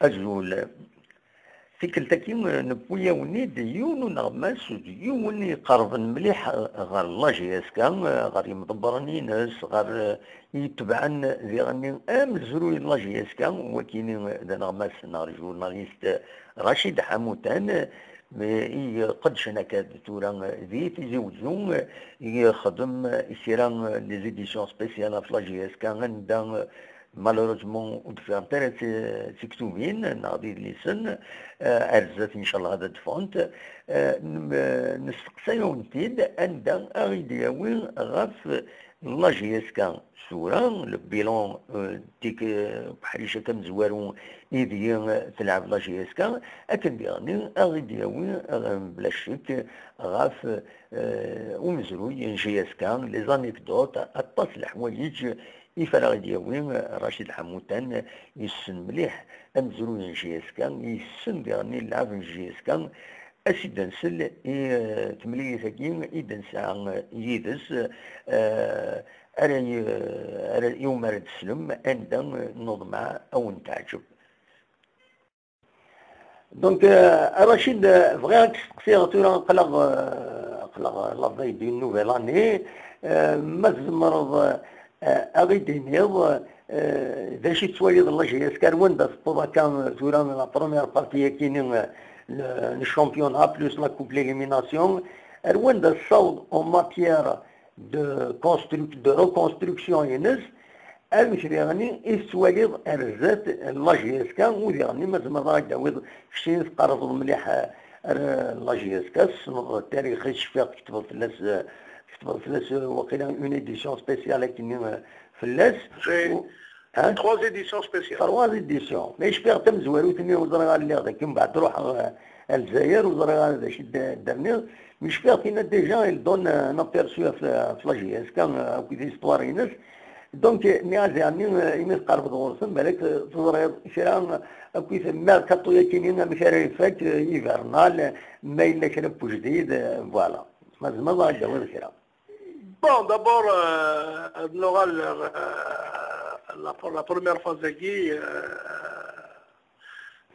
أجول فكرتكي نبويا ونيد يون نغماس يون يقرب مليح غير لاجياس كان غير يمضبرني ناس غير يتبعن ذي غني زروي لاجياس كان وكيني ذا نغماس نارجو ناريست رشيد حموتان قد شنكات تورا ذي تزوجون يخدم يسيران لي زيديسيون سبيسيال في لاجياس كان عندها مالوروزمون ودفعتها تكتوبين ناضي ليسن أرزت إن شاء الله هذا دفونت نستقسيون تيد أن أغيدياوين غف لاجياس كان سورة البيلون تيك بحريشة كم زوارون إيديا تلعب لاجياس كان أكن بيغني أغيدياوين بلا شك غف ومزروي جياس كان لي زانيكدوت أطاس الحوايج يفرغ دياوين رشيد حموتان يسن مليح أمزرو جياس كان يسن ديغني لعب جياس كان أسيد نسل تملي ثقيم إذا نسعى يدس أرى يوم رد سلم عندما نضمع أو نتعجب دونك رشيد بغيت تسقسي تورا قلق لافاي دي نوفيل اني مازمرض أغيدينيض ذا شي تسواليض الله جاي يسكر وين سبوضا كان تورا لا بروميير بارتي كاينين الشامبيون بلوس لا كوب ليليميناسيون وين الصوت اون ماتيير دو ريكونستركسيون ينس المشري غني يسواليض ارزات الله جاي يسكر ودي غني مازال راك داويض شتي تقرض مليح الله جاي يسكر التاريخ الشفاق كتبت الناس وقيلا اون ايديسيون سبيسيال كاينين في اللاس trois éditions spéciales. trois éditions. Mais j'espère que tu vas تني وزرا اللي غادي كم بعد تروح الجزائر وزرا هذا الشيء درني. Mais j'espère qu'il y a déjà il donne un aperçu في لاجياس كان كي هيستوار ينس. دونك نيازي يعني يمس قرب دورسن بالك تزرا شيران كي ميركاتو يكينين مشاريفات يفرنال ما الا شرب جديد فوالا. ما غادي ولا شيران. Bon, d'abord, la première phase de Guy,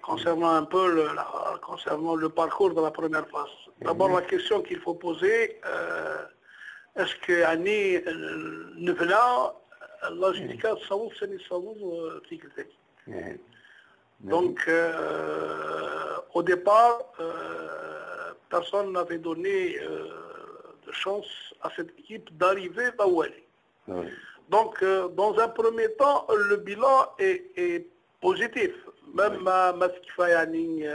concernant un peu concernant le parcours de la première phase. D'abord, la question qu'il faut poser, est-ce que Annie Nevela, la justification, c'est donc, au départ, personne n'avait donné de chance à cette équipe d'arriver à Wali. Donc, dans un premier temps, le bilan est positif. Même Maskifa Yani,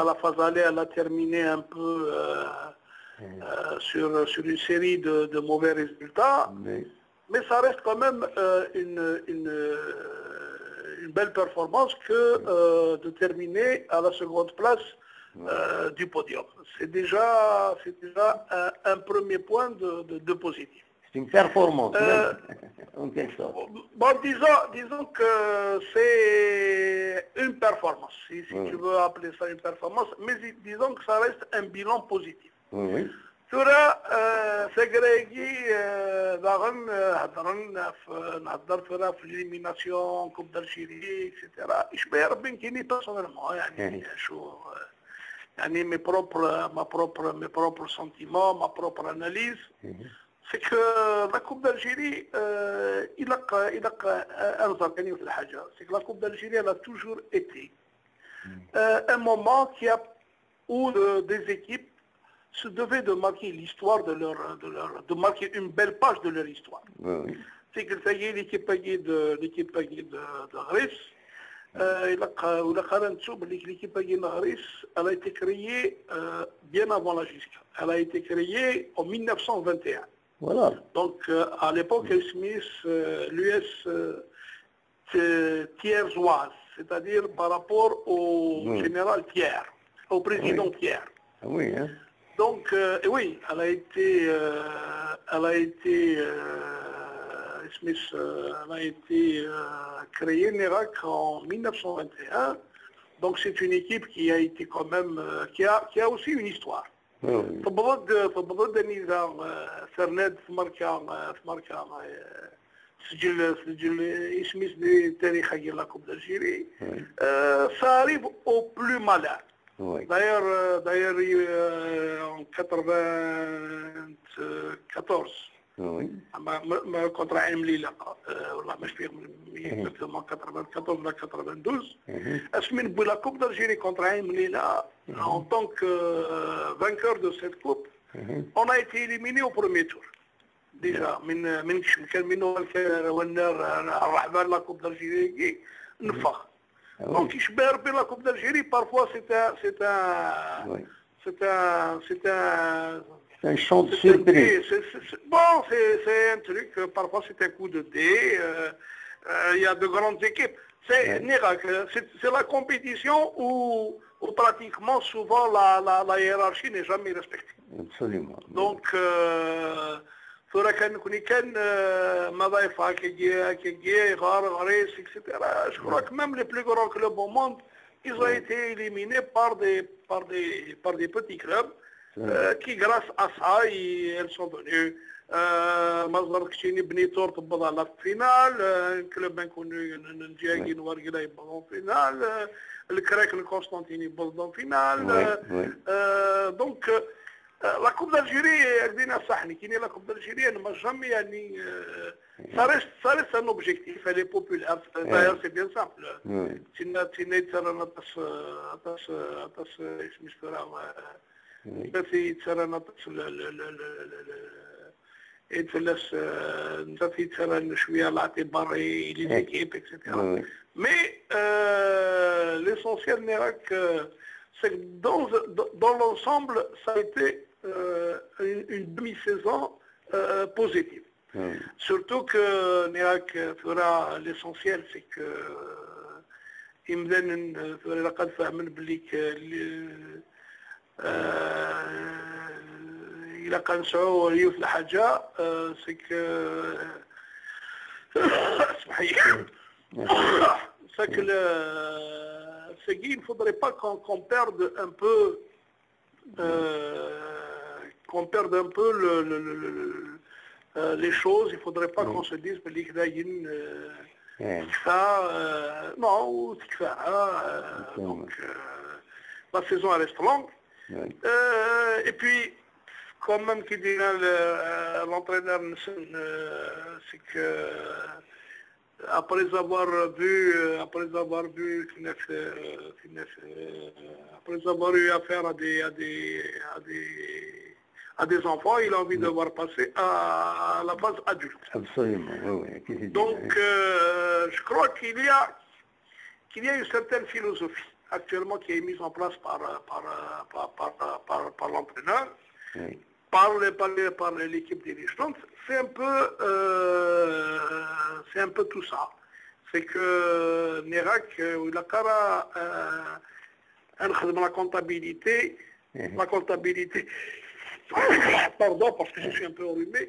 la phase aller, elle a terminé un peu sur une série de mauvais résultats. Mais ça reste quand même une belle performance que de terminer à la seconde place du podium. C'est déjà un premier point de positif. C'est une performance, en quelque sorte. Bon, disons que c'est une performance, si tu veux appeler ça une performance, mais disons que ça reste un bilan positif. Oui. ترى سجريجي ضغن نهضر في الإليميناسيون كوب دالجيري إكسترا إشبه ربي كيني بيرسونيلمون يعني شو يعني mes propres sentiments, ma propre analyse, c'est que la Coupe d'Algérie, c'est que la Coupe d'Algérie, elle a toujours été un moment où des équipes se devaient de marquer l'histoire de marquer une belle page de leur histoire. C'est que ça y est, l'équipe de Grèce, l'équipe de Grèce, elle a été créée bien avant la JISCA. Elle a été créée en 1921. Voilà. Donc, à l'époque, l'US Thiers-Oise, c'est-à-dire par rapport au général Thiers, au président Thiers. Ah oui, hein. Donc, oui, elle a été créée, NERAC, en 1921. Donc, c'est une équipe qui a été quand même, qui a aussi une histoire. فبضد النظام سرناد في مركا سجل اسميس دي تاريخ لا كوب دالجيري. Ça arrive au plus malin. D'ailleurs en 94 ما كونترا عين مليلة والله مش فيه exactement 94 ولا 92 اسمين بو لا كوب دالجيري كونترا عين مليلة en tant que vainqueur de cette coupe on a été éliminé au premier tour déjà من كان منه الرحمن لا كوب دالجيري نفخ donc يشبه بين لا كوب دالجيري parfois C'est un chant de surprise. Bon, c'est un truc, parfois c'est un coup de dé, il y a de grandes équipes. C'est la compétition où pratiquement souvent la hiérarchie n'est jamais respectée. Absolument. Donc, كان مضايفة كي غاريس etc. Je crois que même les plus grands clubs au monde, ils ont été éliminés par des petits clubs. Qui grâce à ça elles sont venues مصدر كشيني بنيتور تبض على الفينال كلوب نكونوا نجاكي نوارقلا يبضون فينال الكراك القسطنطيني يبضون فينال دونك لا كوب دالجيري هكذا صحني كاين لا كوب دالجيري انا ما جامي يعني ça reste un objectif elle est populaire d'ailleurs c'est bien simple تينا ترى نطس اسمش بس يتسرى نطس يتفلس نتفي تسرى شوية الاعتبار ليكيب etc. Mais l'essentiel c'est que dans l'ensemble ça a été une demi-saison positive. Surtout que Nérac fera l'essentiel c'est que يمدن لقد فهمن بليك إلا كان سعو ريوف الحاجة سيك اسمحي سيك il ne faudrait pas qu'on perde un peu les choses. Il ne faudrait pas qu'on se dise que non, donc la saison reste longue. Et puis, quand même, qui dit l'entraîneur, c'est que après avoir eu affaire à des enfants, il a envie de voir passer à la phase adulte. Absolument, oui. Donc, je crois qu'il y a une certaine philosophie actuellement qui est mise en place par l'entraîneur, par l'équipe dirigeante. C'est un peu tout ça. C'est que Nérac, il a la comptabilité, pardon, parce que je suis un peu enrhumé,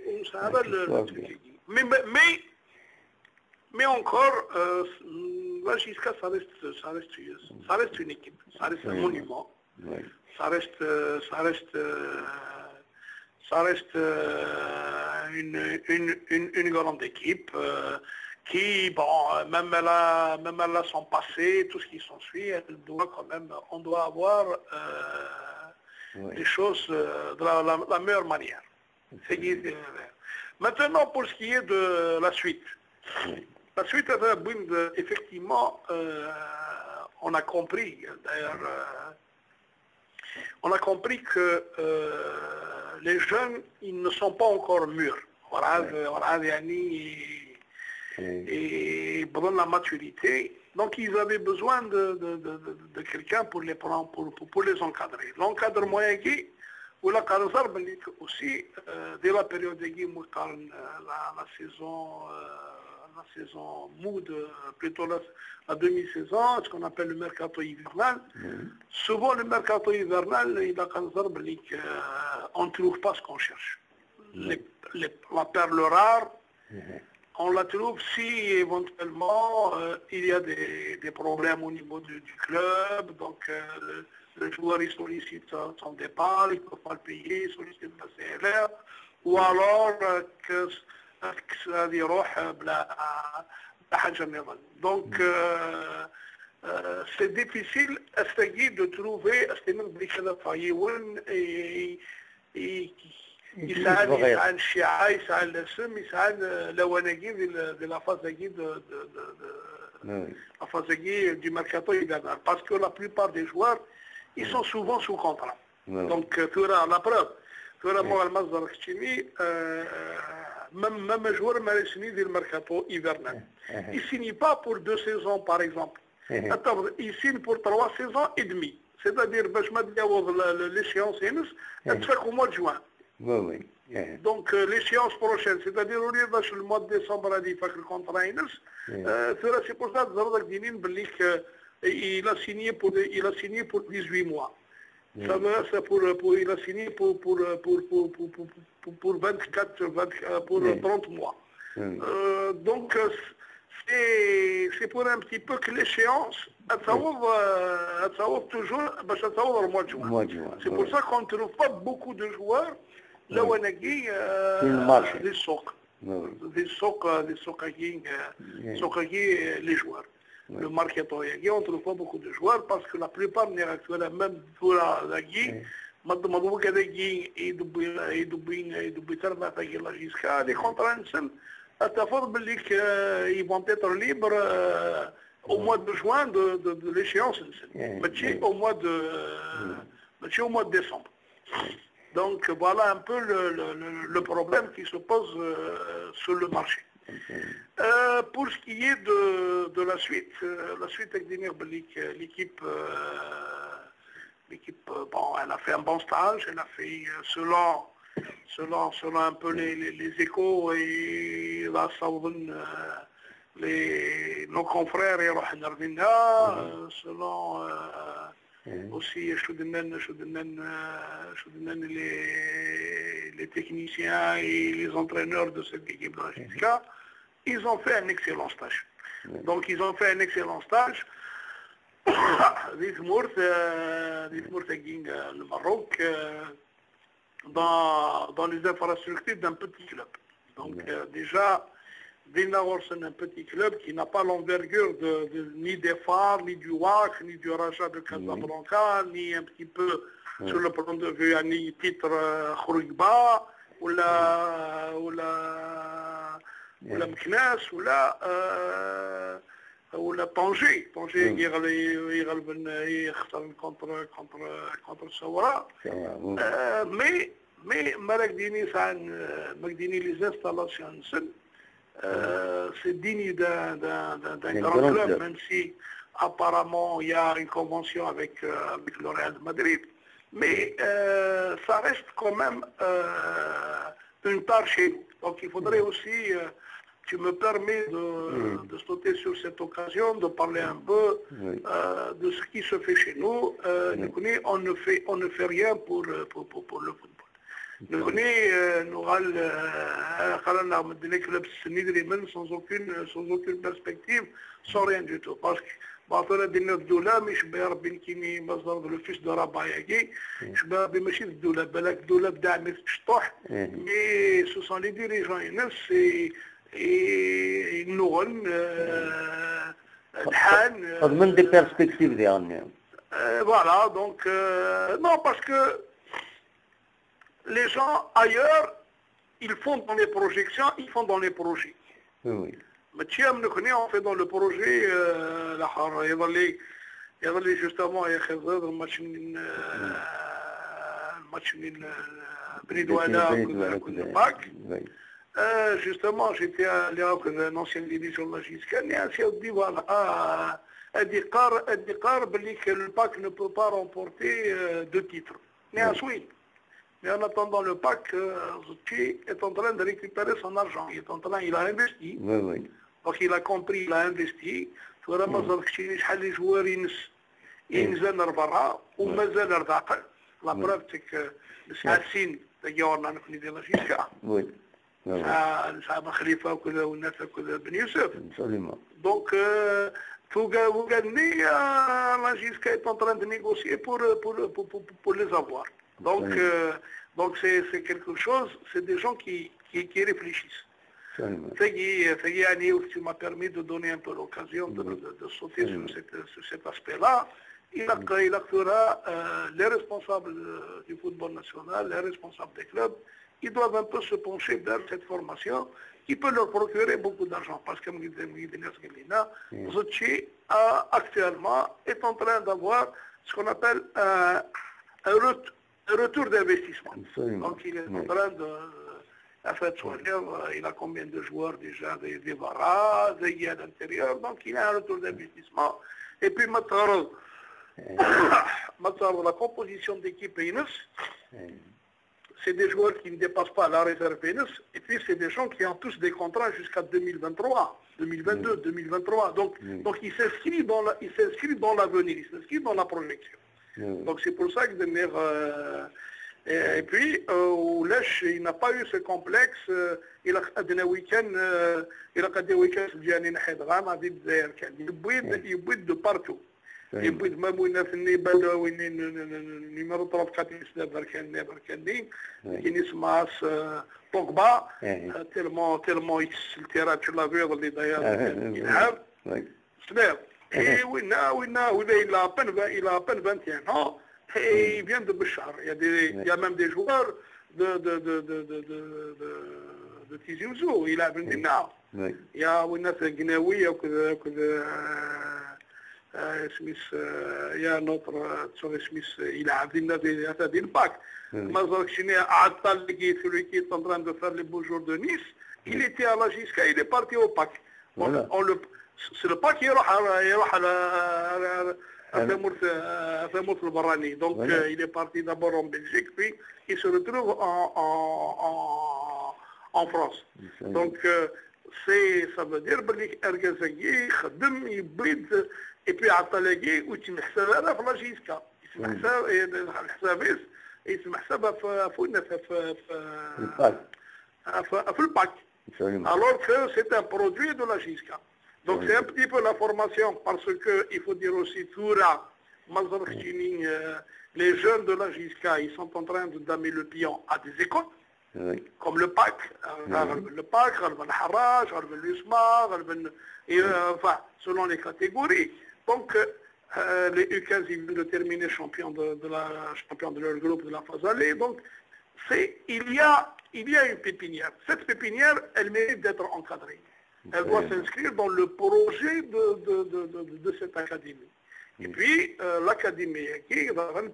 mais encore, là, jusqu'à ça reste une équipe, ça reste un monument, ça reste une grande équipe qui, bon, même elle a son passé, tout ce qui s'ensuit, on doit avoir les choses de la meilleure manière. Maintenant, pour ce qui est de la suite. La suite, effectivement, on a compris, d'ailleurs, on a compris que les jeunes, ils ne sont pas encore mûrs. Et pendant la maturité, donc ils avaient besoin de quelqu'un pour les prendre, pour les encadrer. L'encadrement ou la aussi, dès la période de la saison mood, plutôt la demi-saison, ce qu'on appelle le mercato hivernal. Souvent le mercato hivernal, on ne trouve pas ce qu'on cherche. La perle rare, on la trouve si éventuellement il y a des problèmes au niveau du club, donc le joueur il sollicite son départ, il ne peut pas le payer, il sollicite la CLR, ou alors que هذه يروح بلا حاجه ما يظل. دونك سي ديفيسيل استجي دو تروفي استمر بكذا فايون يسعى الشيعة، يسعى الاسم، يسعى لواناجي دي لا فازاجي la phase du mercato hivernal, parce que la plupart des joueurs, ils sont souvent sous contrat. Donc, tu auras la preuve. Tu auras moi, المصدر الكتشيمي même joueur ما يسني le mercato hivernal. Il ne signe pas pour 2 saisons, par exemple. Il signe pour 3 saisons et demie. C'est-à-dire, باش ما تجاوز l'échéance ينس تفك au mois de juin. Donc l'échéance prochaine, c'est-à-dire le mois de décembre il fait le contrat ينس. C'est pour ça que دينين بالليك il a signé pour 18 mois. Ça c'est il a signé pour 24 pour 30 mois. Donc c'est pour un petit peu que l'échéance toujours au mois de juin. C'est pour ça qu'on ne trouve pas beaucoup de joueurs là où on a des socs. Des socs les joueurs. Le marketo, on ne trouve pas beaucoup de joueurs parce que la plupart n'est actuellement même pour la guille. مضمون كذا يدبي تربع تاجي لا جيسكا لي كونترا نسل اتفضل بالليك ils vont être libres au mois de juin de l'échéance ماشي au mois de décembre. Donc voilà un peu le problème qui se pose sur le marché. Pour ce qui est de la suite avec l'équipe bon, elle a fait un bon stage, elle a fait selon un peu les échos et là nos confrères et selon aussi les techniciens et les entraîneurs de cette équipe de la JSK, ils ont fait un excellent stage. Donc ils ont fait un excellent stage. Le Maroc dans les infrastructures d'un petit club. Donc déjà, Dinaor c'est un petit club qui n'a pas l'envergure ni des phares, ni du WAC, ni du rachat de Casablanca, ni un petit peu sur le plan de vue, ni titre Khourigba, ou la Meknas, ou la Tanger contre Sawara. Mais Marakdini les installations, c'est digne d'un grand club, même si apparemment il y a une convention avec le Real de Madrid. Mais ça reste quand même une tare chez nous. Donc il faudrait aussi, tu me permets de sauter sur cette occasion, de parler un peu de ce qui se fait chez nous. On ne fait rien pour le football. Nous sans aucune perspective, sans rien du tout. Parce que le fils de Rabaïagi, mais ce sont les dirigeants et nous des perspectives voilà, donc non, parce que les gens ailleurs, ils font dans les projections, ils font dans les projets. Oui. Mais tiens, on fait dans le projet, justement, il y a le match Bridouana, justement, j'étais allé à l'ancienne division de la JSK, et on dit voilà, le PAC ne peut pas remporter 2 titres. Mais Mais en attendant le PAC, Zouti est en train de récupérer son argent. Il a investi. Donc il a compris, il a investi. Les joueurs ينزل برا ومازال ارتاق. La preuve c'est que السين تجاورنا نحن ديال الشيشة. صاحب خليفة وكذا والناس وكذا بن يوسف. Donc Fougaougani, la JSK est en train de négocier pour les avoir. Donc c'est quelque chose, c'est des gens qui réfléchissent. Tu m'as permis de donner un peu l'occasion de sauter sur cet aspect-là. Il actera les responsables du football national, les responsables des clubs, ils doivent un peu se pencher vers cette formation qui peut leur procurer beaucoup d'argent. Parce que Zotchi, actuellement, est en train d'avoir ce qu'on appelle un retour d'investissement. Donc il est en train de... il a combien de joueurs déjà, des Varas, des Guy à l'intérieur, donc il a un retour d'investissement. Et puis maintenant, la composition d'équipe Inus, c'est des joueurs qui ne dépassent pas la réserve Inus, et puis c'est des gens qui ont tous des contrats jusqu'à 2023, 2022, 2023. Donc il s'inscrit dans l'avenir, il s'inscrit dans la projection. Donc c'est pour ça que et puis, Oulesh, il n'a pas eu ce complexe. Il a des week-ends, il a des week-ends de partout. Il bouille même où il a fini, numéro 34, il se masse Pogba, tellement il tu l'as vu, d'ailleurs, et il a à peine 21 ans. Et il vient de Béchar. Il y a même des joueurs de Tizi Ouzou. Il a venu là. Il y a un Guinéoui, il y a un autre, il a venu de Pâques. Mazar Chine, celui qui est en train de faire les beaux jours de Nice, il était à la Gisca, il est parti au Pâques. C'est le Pâques qui est donc il est parti d'abord en Belgique, puis il se retrouve en France. Donc ça veut dire et puis à Talagui où tu me حسابها في la Gisca. في الباك. Alors que c'est un produit de la Gisca. Donc c'est un petit peu la formation, parce qu'il faut dire aussi, les jeunes de la Gisca, ils sont en train de damer le pion à des écoles, comme le PAC, le Harraj, l'USMA, enfin, selon les catégories. Donc les U15, ils viennent de terminer champion de leur groupe de la phase allée. Donc il y a une pépinière. Cette pépinière, elle mérite d'être encadrée. Elle doit s'inscrire dans le projet de cette académie. Et puis, l'académie,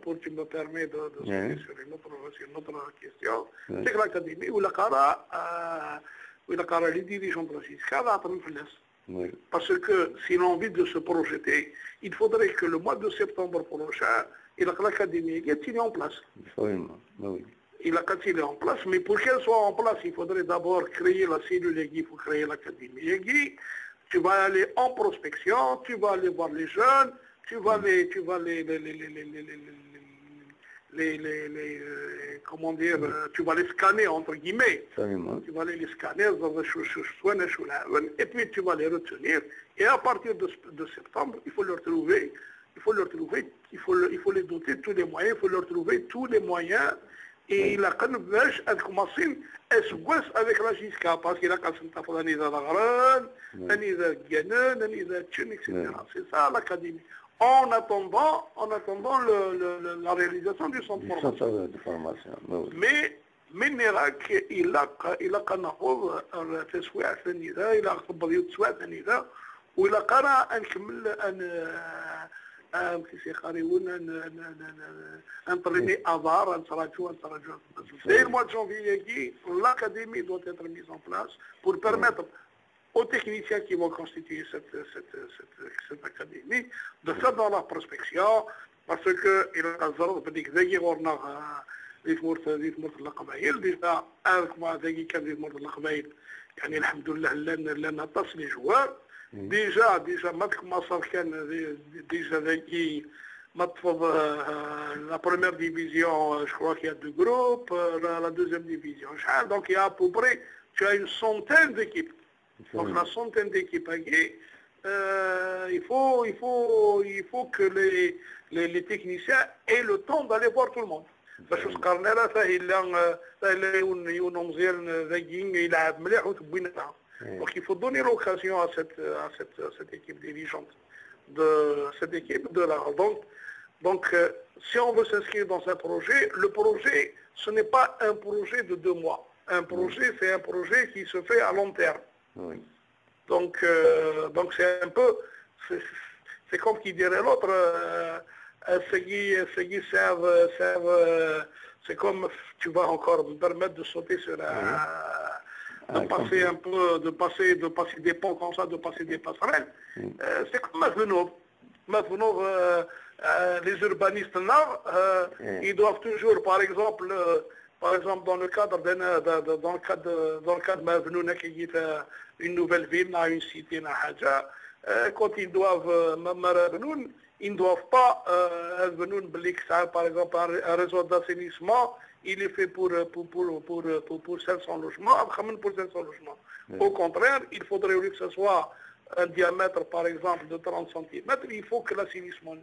pour tu me permets de sauter sur une autre question, c'est que l'académie, où les dirigeants de la Gisca, parce que s'il a envie de se projeter, il faudrait que le mois de septembre prochain, l'académie est en place. Il a quand il est en place, mais pour qu'elle soit en place, il faudrait d'abord créer la cellule Egui, il faut créer l'académie Egui. Tu vas aller en prospection, tu vas aller voir les jeunes, tu vas les scanner entre guillemets. Tu vas aller les scanner, et puis tu vas les retenir. Et à partir de septembre, il faut les doter de tous les moyens, il faut leur trouver tous les moyens. Et il a commencé avec la Gisca, parce qu'il a commencé à faire etc. C'est ça l'académie. En attendant la réalisation du centre de formation. Mais Nérac, il a entraîné Avar, dès le mois de janvier, l'académie doit être mise en place pour permettre aux techniciens qui vont constituer cette académie de faire dans la prospection, parce que il a déjà la première division, je crois qu'il y a 2 groupes, la deuxième division. Donc il y a à peu près, tu as une centaine d'équipes. Donc la centaine d'équipes, il faut que les techniciens aient le temps d'aller voir tout le monde. باش تقارن راه ساهل يون مزيان ذاكين يلعب مليح وتبينها. Donc il faut donner l'occasion à cette équipe dirigeante de cette équipe de la donc si on veut s'inscrire dans un projet, le projet ce n'est pas un projet de 2 mois. Un projet c'est un projet qui se fait à long terme. Oui. Donc c'est un peu c'est comme qui dirait l'autre ceux qui servent c'est comme tu vas encore me permettre de sauter sur de passer un peu, de passer des ponts comme ça, de passer des passerelles. C'est comme Mavenour, les urbanistes là, ils doivent toujours, par exemple dans le cadre de Mavenour, qui est une nouvelle ville, une cité, quand ils doivent ils ne doivent pas par exemple un réseau d'assainissement. Il est fait pour 500 logements, pour 500 logements. Au contraire, il faudrait que ce soit un diamètre, par exemple, de 30 cm. Il faut que l'assainissement,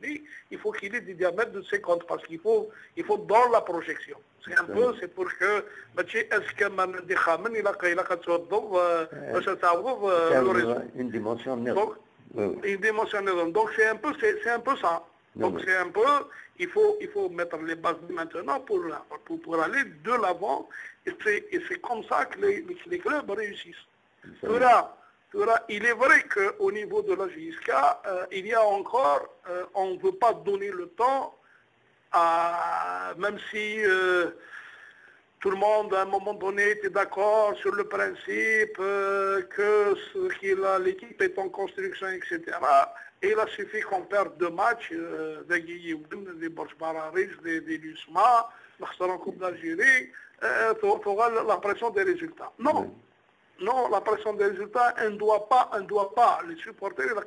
il faut qu'il ait des diamètres de 50, parce qu'il faut dans la projection. C'est un peu, c'est pour que, est-ce que une dimension donc c'est un peu ça. Donc c'est un peu, il faut mettre les bases maintenant pour aller de l'avant, et c'est comme ça que les clubs réussissent. Il est vrai qu'au niveau de la JSK, il y a encore, on ne veut pas donner le temps, même si tout le monde à un moment donné était d'accord sur le principe que l'équipe est en construction, etc. Et il a suffi qu'on perde 2 matchs, des Borj-Bararij, des Lusma, la Coupe d'Algérie, pour la pression des résultats. Non, la pression des résultats, on ne doit pas, les supporters, il a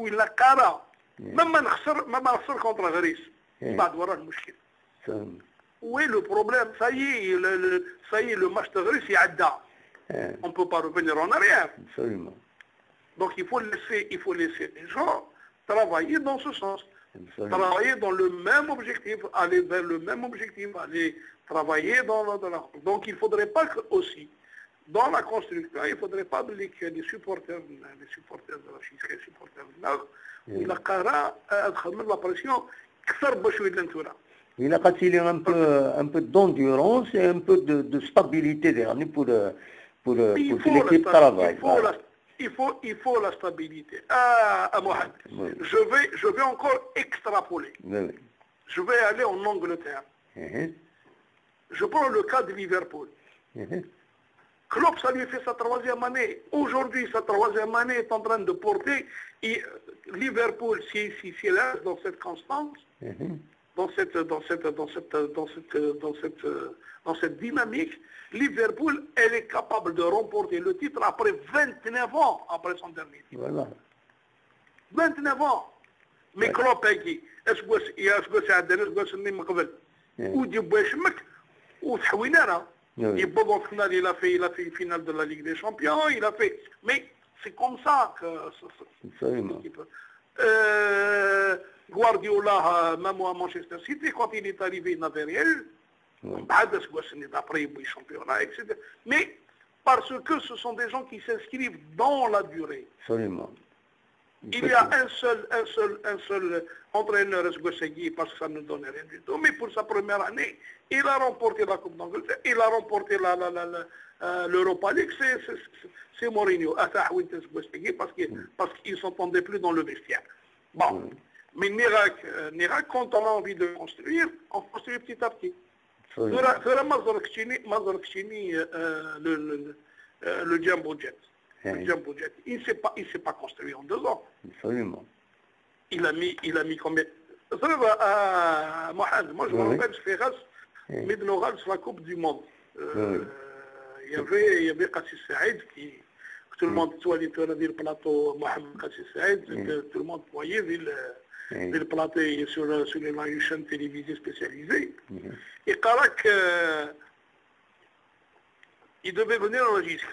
il a cara, même un contre Gris, où est le problème? Ça y est, le match de Gris, il y a Adda. On ne peut pas revenir en arrière. Absolument. Donc il faut laisser les gens travailler dans ce sens. Travailler dans le même objectif, aller vers le même objectif, aller travailler dans la... Donc il ne faudrait pas que aussi, dans la construction, il ne faudrait pas que les supporters de la Chiska, les supporters de l'Arc, il a la pression, il a facilité un peu d'endurance et un peu de stabilité pour l'équipe travail. Il faut la stabilité. Mohamed, je vais encore extrapoler. Je vais aller en Angleterre. Je prends le cas de Liverpool. Klopp, ça lui fait sa 3e année. Aujourd'hui, sa 3e année est en train de porter. Et Liverpool, s'il reste dans cette constance, dans cette dynamique, Liverpool, elle est capable de remporter le titre après 29 ans après son dernier titre. Voilà. 29 ans. Mais Klopp a dit, est-ce que c'est Adel, est-ce que c'est Mqbel, ou du Bouchmek, ou Tchouinara. Il a fait une finale de la Ligue des Champions, il a fait... Mais c'est comme ça que... Guardiola, même à Manchester City, quand il est arrivé, il n'avait rien eu. Après, il championnat, etc. Mais parce que ce sont des gens qui s'inscrivent dans la durée. Absolument. Il y a un seul entraîneur, parce que ça ne donne rien du tout. Mais pour sa première année, il a remporté la Coupe d'Angleterre, il a remporté l'Europa League, c'est Mourinho. Parce qu'ils ne s'entendaient plus dans le vestiaire. Bon. Mais Nirac, quand on a envie de construire, on construit petit à petit. Le Jumbo Jet. Il ne s'est pas construit en 2 ans. Absolument. Il a mis combien? Mohamed, moi je me rappelle, je fais race, Midnoral sur la Coupe du Monde. Il y avait Kassis Saïd qui, tout le monde, soit le plateau Mohamed Kassis Saïd, tout le monde voyait le plateau sur une chaîne télévisée spécialisée. Et Karak, il devait venir à la JSK.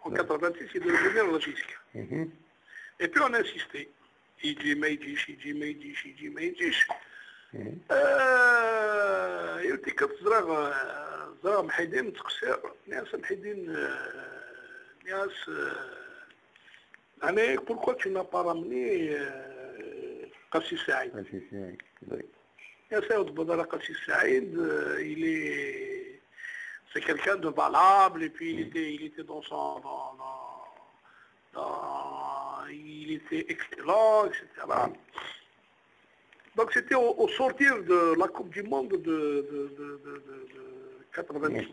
En 86, il devait venir à la JSK. Et puis on a insisté. Il dit, يلتي كتزرع زرع محيدين تقصير ناس محيدين ناس يعني pourquoi tu n'as pas ramené Qassi Saïd. Qassi Saïd, oui. يا سيد بدر قاسي سعيد c'est quelqu'un de valable et puis il était dans son il était excellent, etc. Donc c'était au sortir de la Coupe du Monde de 86.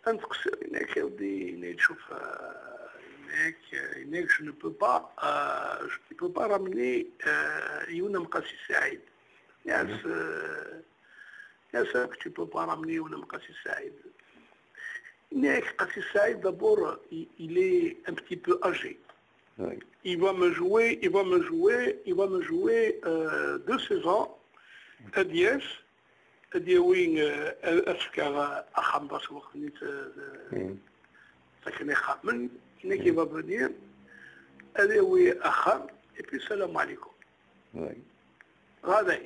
Un تقصير هناك يا ودي هناك تشوف هناك je ne peux pas ramener Younem Qassi Saïd. Bien sûr que tu ne peux pas ramener Younem Qassi Saïd. Qassi Saïd d'abord il est un petit peu âgé. Oui. Il va me jouer 2 saisons à Diès. ديوين أفكار أخم بس وقت نيت سكني خامن هنا كي va venir أديوي أخم et puis السلام عليكم. هذا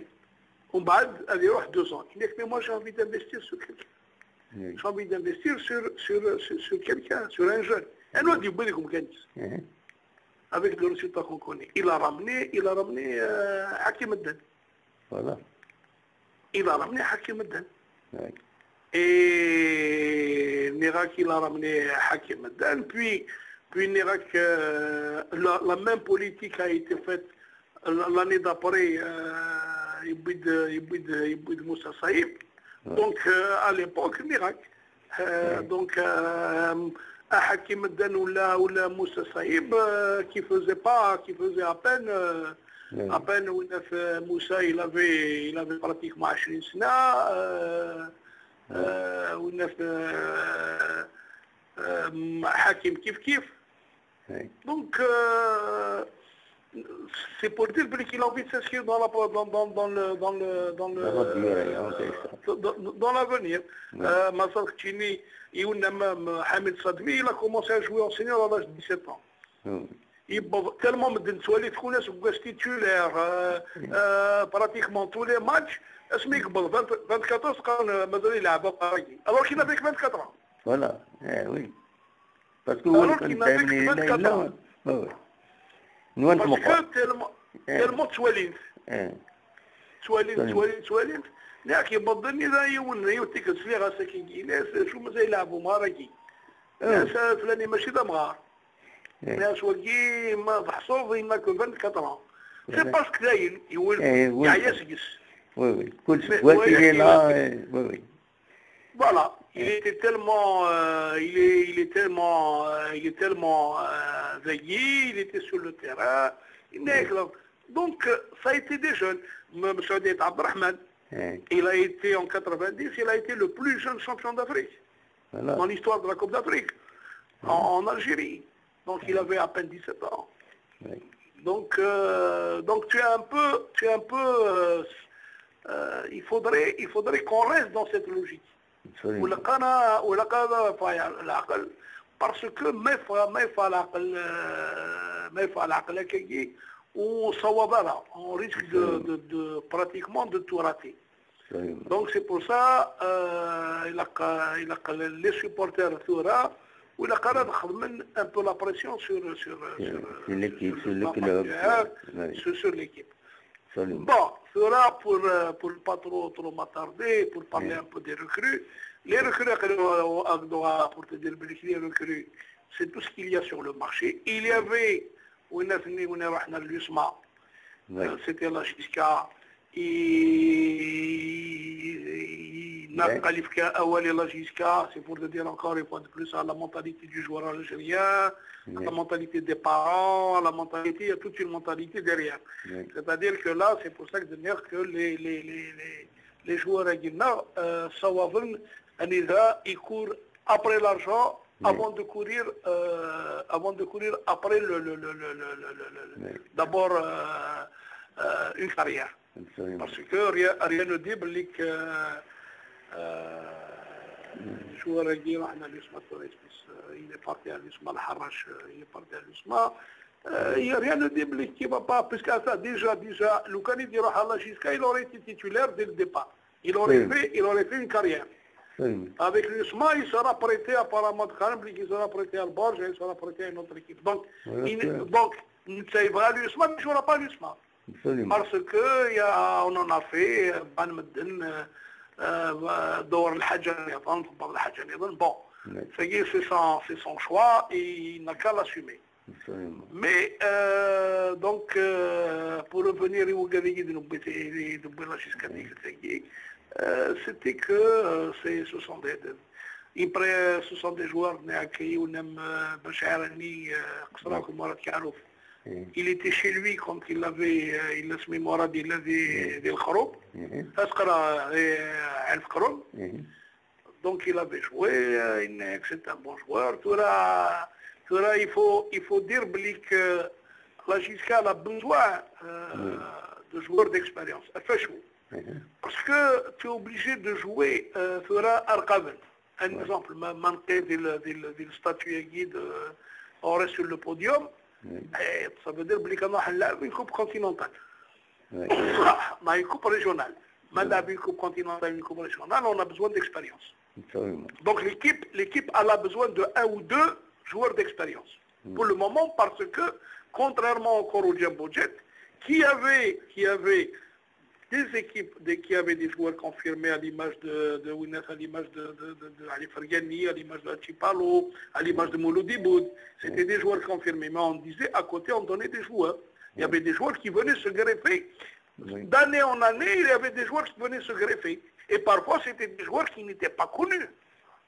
ومن بعد أدي يروح 2 ans. هناك mais moi j'ai envie d'investir sur quelqu'un. J'ai envie d'investir sur quelqu'un, sur un jeune. Un autre يبغي لكم كنيس. Avec le résultat qu'on connaît. Il a ramené Hakim Adnan. Voilà. Il a ramené Hakim Adnan. Et Nirak, il a ramené Hakim Adnan. Puis Nirak, la même politique a été faite l'année d'après, Ibid Moussa Saïb. Donc, à l'époque, Nirak. Donc, Hakim Adnan ou Moussa Saïb, qui faisait à peine. À peine Moussa il avait pratiquement 20 سنة Hakim كيف. Donc c'est pour dire qu'il a envie de s'inscrire dans l'avenir. Mazal Khtini Hamid Sadmi, il a commencé à jouer en senior à l'âge de 17 ans. Tellement de سوالي تكون ناس بقاش تيتولير براتيكمون تو لي ماتش اسمي قبل 24 كان مازال يلعب باقي alors qu'il avait 24 ans. Voilà, oui. Parce que هو كان تايمني لا نوانت مقا تلمو توالين ناك يبضني ذا يون يوتيك السليغة ساكي ناس شو مازال يلعبوا مهاركي ناس فلاني ماشي ذا مغار ناس وكي ما محصوظ ما كون 24 سي باسكو داين يقول يعيا سكس وي كل شيء لا وي Voilà, il était tellement, il est tellement veillé, il était sur le terrain. Donc, ça a été des jeunes. M. Abdelrahman, il a été en 90, il a été le plus jeune champion d'Afrique dans l'histoire de la Coupe d'Afrique, en Algérie. Donc, il avait à peine 17 ans. Donc tu es un peu, il faudrait qu'on reste dans cette logique. Parce que on risque de pratiquement de tout rater. Donc c'est pour ça les supporters il a un peu la pression sur l'équipe, sur l'équipe. Bon, cela pour ne pas trop m'attarder, pour parler un peu des recrues. Les recrues, pour te dire les recrues, c'est tout ce qu'il y a sur le marché. Il y avait, c'était la Giska, c'est pour te dire encore une fois de plus à la mentalité du joueur algérien, la mentalité des parents, la mentalité, il y a toute une mentalité derrière. C'est-à-dire que là, c'est pour ça que les joueurs ils courent après l'argent avant de courir après d'abord une carrière. Parce que rien ne dit que joueur il est parti à l'USMA, il est parti à l'USMA, rien ne dit qu'il ne va pas, puisque ça, déjà, le candidat à la Gisca, il aurait été titulaire dès le départ. Il aurait fait une carrière. Avec l'USMA, il sera prêté apparemment de Khanbli, il sera prêté à Alborge, il sera prêté à une autre équipe. Donc, il va à l'USMA, mais il ne jouera pas à l'USMA. Parce qu'on en a fait, Ban Medden, Dor al-Hajjan, bon, c'est son choix et il n'a qu'à l'assumer. Mais donc, pour revenir c'était que ce sont des joueurs qui ont il était chez lui quand il avait donc il avait joué, c'est un bon joueur. Il faut dire que la Gisca a besoin de joueurs d'expérience. Parce que tu es obligé de jouer un exemple, le statut guide, on reste sur le podium, et ça veut dire qu'on a une coupe continentale. On a une coupe régionale. Une coupe continentale, une coupe régionale, on a besoin d'expérience. Donc l'équipe a besoin de un ou deux joueurs d'expérience. Pour le moment, parce que, contrairement encore au Jumbo Jet, qui avait des équipes qui avaient des joueurs confirmés à l'image de Winnes, à l'image de Ali Fergani, à l'image de Chipalo, à l'image de Mouloudi Boud, c'était des joueurs confirmés. Mais on disait, à côté, on donnait des joueurs. Il y avait des joueurs qui venaient se greffer. D'année en année, il y avait des joueurs qui venaient se greffer. Et parfois, c'était des joueurs qui n'étaient pas connus.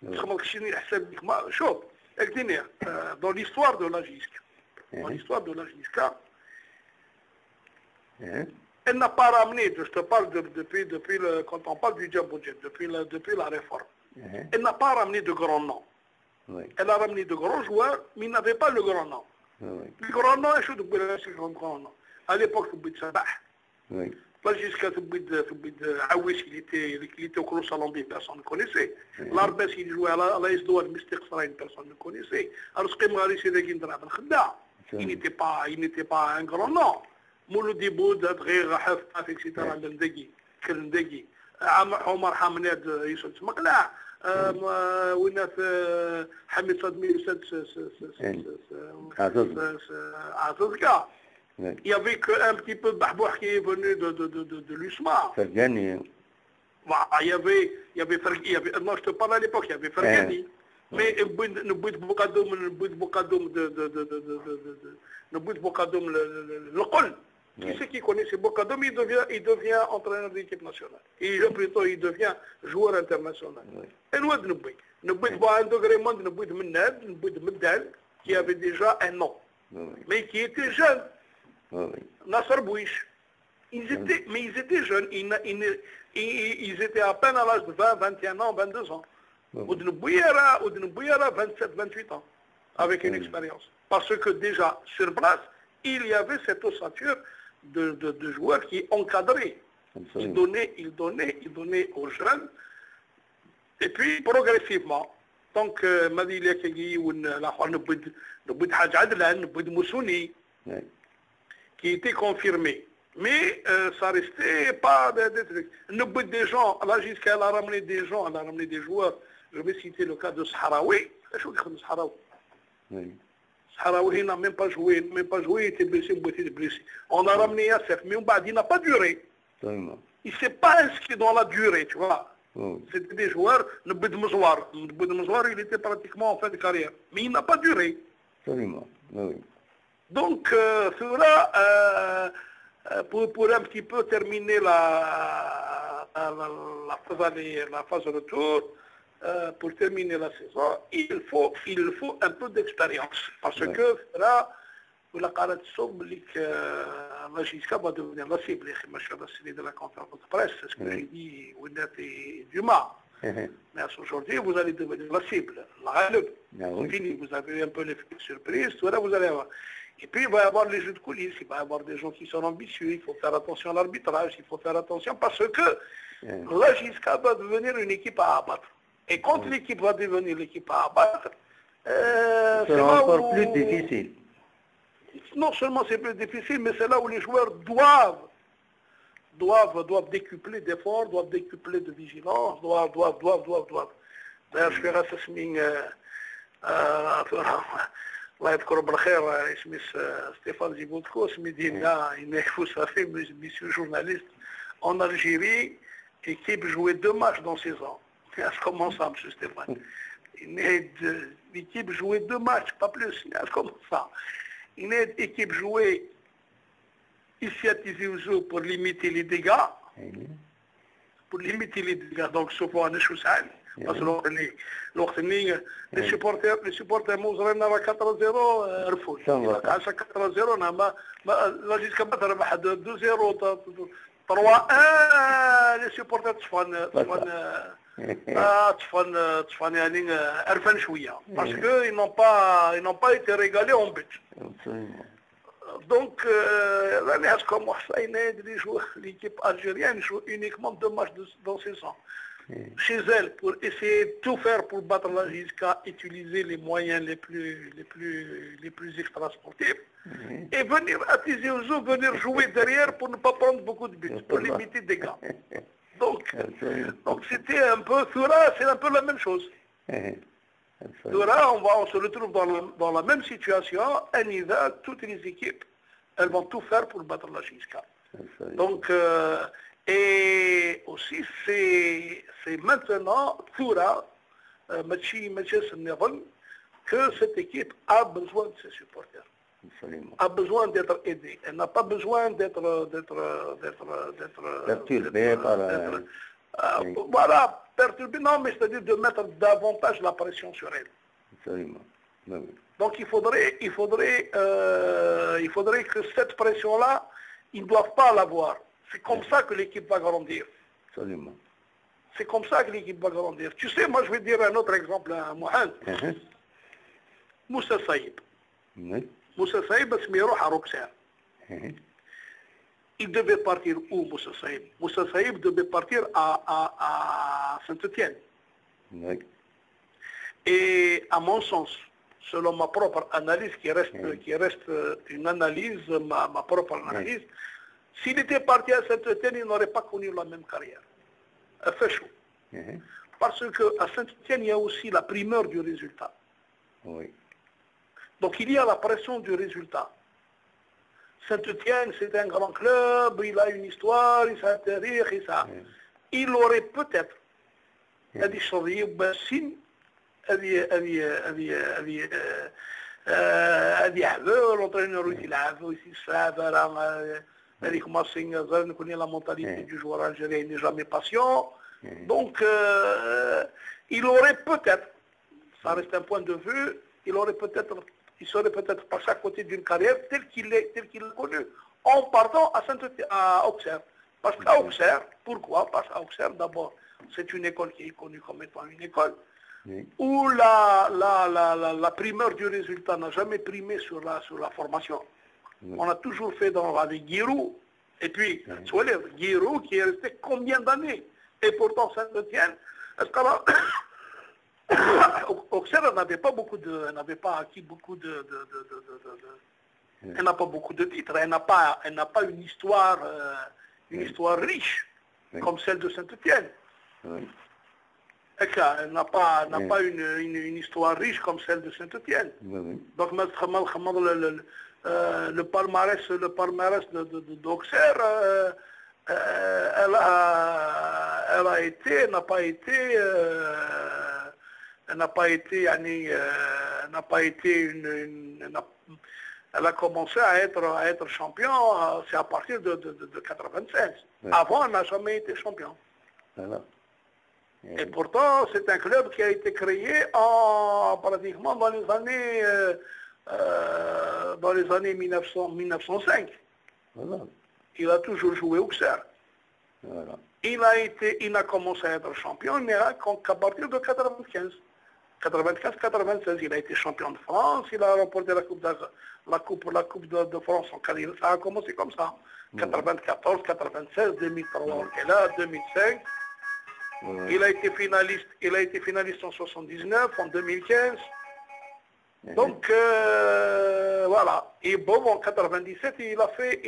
Dans l'histoire de la GISC. Elle n'a pas ramené, je te parle quand on parle du Jumbo Jet, depuis la réforme, elle n'a pas ramené de grands noms. Elle a ramené de grands joueurs, mais il n'avait pas le grand nom. Le grand nom, je suis le grand nom. À l'époque, Sabah. Là, jusqu'à Aouis, il était au Clos Salambi, personne ne connaissait. L'Arbès, il jouait à la S2, Mystique Srain, personne ne connaissait. Arsqim Gharis, il n'était pas un grand nom. Mouloudi Boud, Adghir, Rahaf, etc. Kalendegi. Omar Hamned, Youssef Smakla. Hamid Sadmi, Azazka. Il n'y avait qu'un petit peu de Bahbouh qui est venu de l'USMA. Fergani. Il y avait, non, je te parle à l'époque, il y avait Fergani. Mais ne bout de Bokadoum le Qol. Qui c'est qui connaît ce Bokadoum, il devient entraîneur de l'équipe nationale. Et plutôt, il devient joueur international. Et nous, ne bout de un degré moins, ne bout de Menad, ne bout de Meddal, qui avait déjà un nom. Mais qui était jeune. Nasser Bouich. Ils étaient jeunes. Ils étaient à peine à l'âge de 20, 21 ans, 22 ans. Oudne Bouyara, 27, 28 ans. Avec une expérience. Parce que déjà, sur place, il y avait cette ossature de joueurs qui encadraient. Ils donnaient aux jeunes. Et puis, progressivement, donc, Madi Lekegi, Moussouni, qui était confirmé. Mais ça restait pas des trucs. Des gens, là jusqu'à elle a ramené des gens, elle a ramené des joueurs. Je vais citer le cas de Sahraoui. Sahraoui n'a même pas joué, il était blessé. On a ramené Yassef, mais il n'a pas duré. Il ne s'est pas inscrit dans la durée, tu vois. C'était des joueurs, le Boud Mouzoir, il était pratiquement en fin de carrière. Mais il n'a pas duré. Donc, cela, pour un petit peu terminer la phase retour, pour terminer la saison, il faut un peu d'expérience. Parce que là, la Gisca va devenir la cible. De la conférence de presse, c'est ce que j'ai dit, Ouinat et Dumas. Mais aujourd'hui, vous allez devenir la cible. Fini, vous avez un peu l'effet de surprise, tout là, vous allez avoir. Et puis, il va y avoir les jeux de coulisses, il va y avoir des gens qui sont ambitieux, il faut faire attention à l'arbitrage, il faut faire attention parce que la Gisca va devenir une équipe à abattre. Et quand l'équipe va devenir l'équipe à abattre, c'est encore plus difficile. Non seulement c'est plus difficile, mais c'est là où les joueurs doivent décupler d'efforts, doivent décupler de vigilance, doivent. D'ailleurs, je fais rassasming, الله يذكره بالخير اسمه ستيفان زيبوتكو سميدينا vous savez monsieur journaliste en Algérie l'équipe jouait 2 matchs dans 6 ans. Comment ça monsieur Stéphane? L'équipe jouait 2 matchs, pas plus. Comment ça? Une équipe jouait ici à Tizi Ouzou pour limiter les dégâts. Donc ce point de Choussal. Parce que les supporters موزرين راه 4-0 رفض. 4-0 انا ما جيت كنبدا ربح 2-0 3-1 les supporters طفن يعني عرفان شويه parce que ils n'ont pas été régalés en but. Donc comme l'équipe algérienne joue uniquement 2 matchs dans 6 ans. Chez elle, pour essayer de tout faire pour battre la JSCA, utiliser les moyens les plus extrasportifs, et venir à Tizi Ouzou, venir jouer derrière pour ne pas prendre beaucoup de buts, pour limiter des dégâts. Donc c'était un peu, Thura, c'est un peu la même chose. Thura, on se retrouve dans la même situation, Anida, toutes les équipes, elles vont tout faire pour battre la JSCA. Donc, et aussi, c'est maintenant, Thura, que cette équipe a besoin de ses supporters. A besoin d'être aidée. Elle n'a pas besoin d'être perturbée par voilà, perturbée, non, mais c'est-à-dire de mettre davantage la pression sur elle. Absolument. Oui. Donc il faudrait que cette pression-là, ils ne doivent pas l'avoir. C'est comme ça que l'équipe va grandir. Absolument. C'est comme ça que l'équipe va grandir. Tu sais, moi je vais dire un autre exemple à Mohamed. Moussa Saïb. Moussa Saïb, il devait partir où, Moussa Saïb? Moussa Saïb devait partir à Saint-Étienne. Et à mon sens, selon ma propre analyse, qui reste une analyse, ma propre analyse, s'il était parti à Saint-Étienne, il n'aurait pas connu la même carrière. Fait chaud. Parce qu'à Saint-Étienne, il y a aussi la primeur du résultat. Oui. Donc il y a la pression du résultat. Saint-Étienne, c'est un grand club, il a une histoire, il s'intéresse, et ça. Il aurait peut-être, هذه شرية باسين هذه حذر l'entraîneur يلعب ويسافر هذيك مارسين نكون la mentalité du joueur algérien n'est jamais patient. Donc il aurait peut-être, ça reste un point de vue, il serait peut-être passé à côté d'une carrière telle qu'il l'a connue en partant à Auxerre. Parce qu'à Auxerre, pourquoi? Parce qu'à Auxerre, d'abord, c'est une école qui est connue comme étant une école où la primeur du résultat n'a jamais primé sur la formation. On a toujours fait avec Giroud, et puis Giroud qui est resté combien d'années? Et pourtant Saint-Étienne, Auxerre n'avait pas acquis beaucoup elle n'a pas beaucoup de titres, elle n'a pas une histoire riche comme celle de Saint-Étienne. Elle n'a pas une histoire riche comme celle de Saint-Étienne. Donc le palmarès d'Auxerre, elle a commencé à être champion, c'est à partir de 96. Avant, elle n'a jamais été champion. Et pourtant, c'est un club qui a été créé pratiquement dans les années 1905. Il a toujours joué Auxerre. Il a commencé à être champion, mais qu'à partir de 95. 95-96, il a été champion de France, il a remporté la coupe de France en carrière. Ça a commencé comme ça. 94, 96, 2003, là, 2005. Il a été finaliste en 79, en 2015. Donc, voilà. Et bon, en 97, il a fait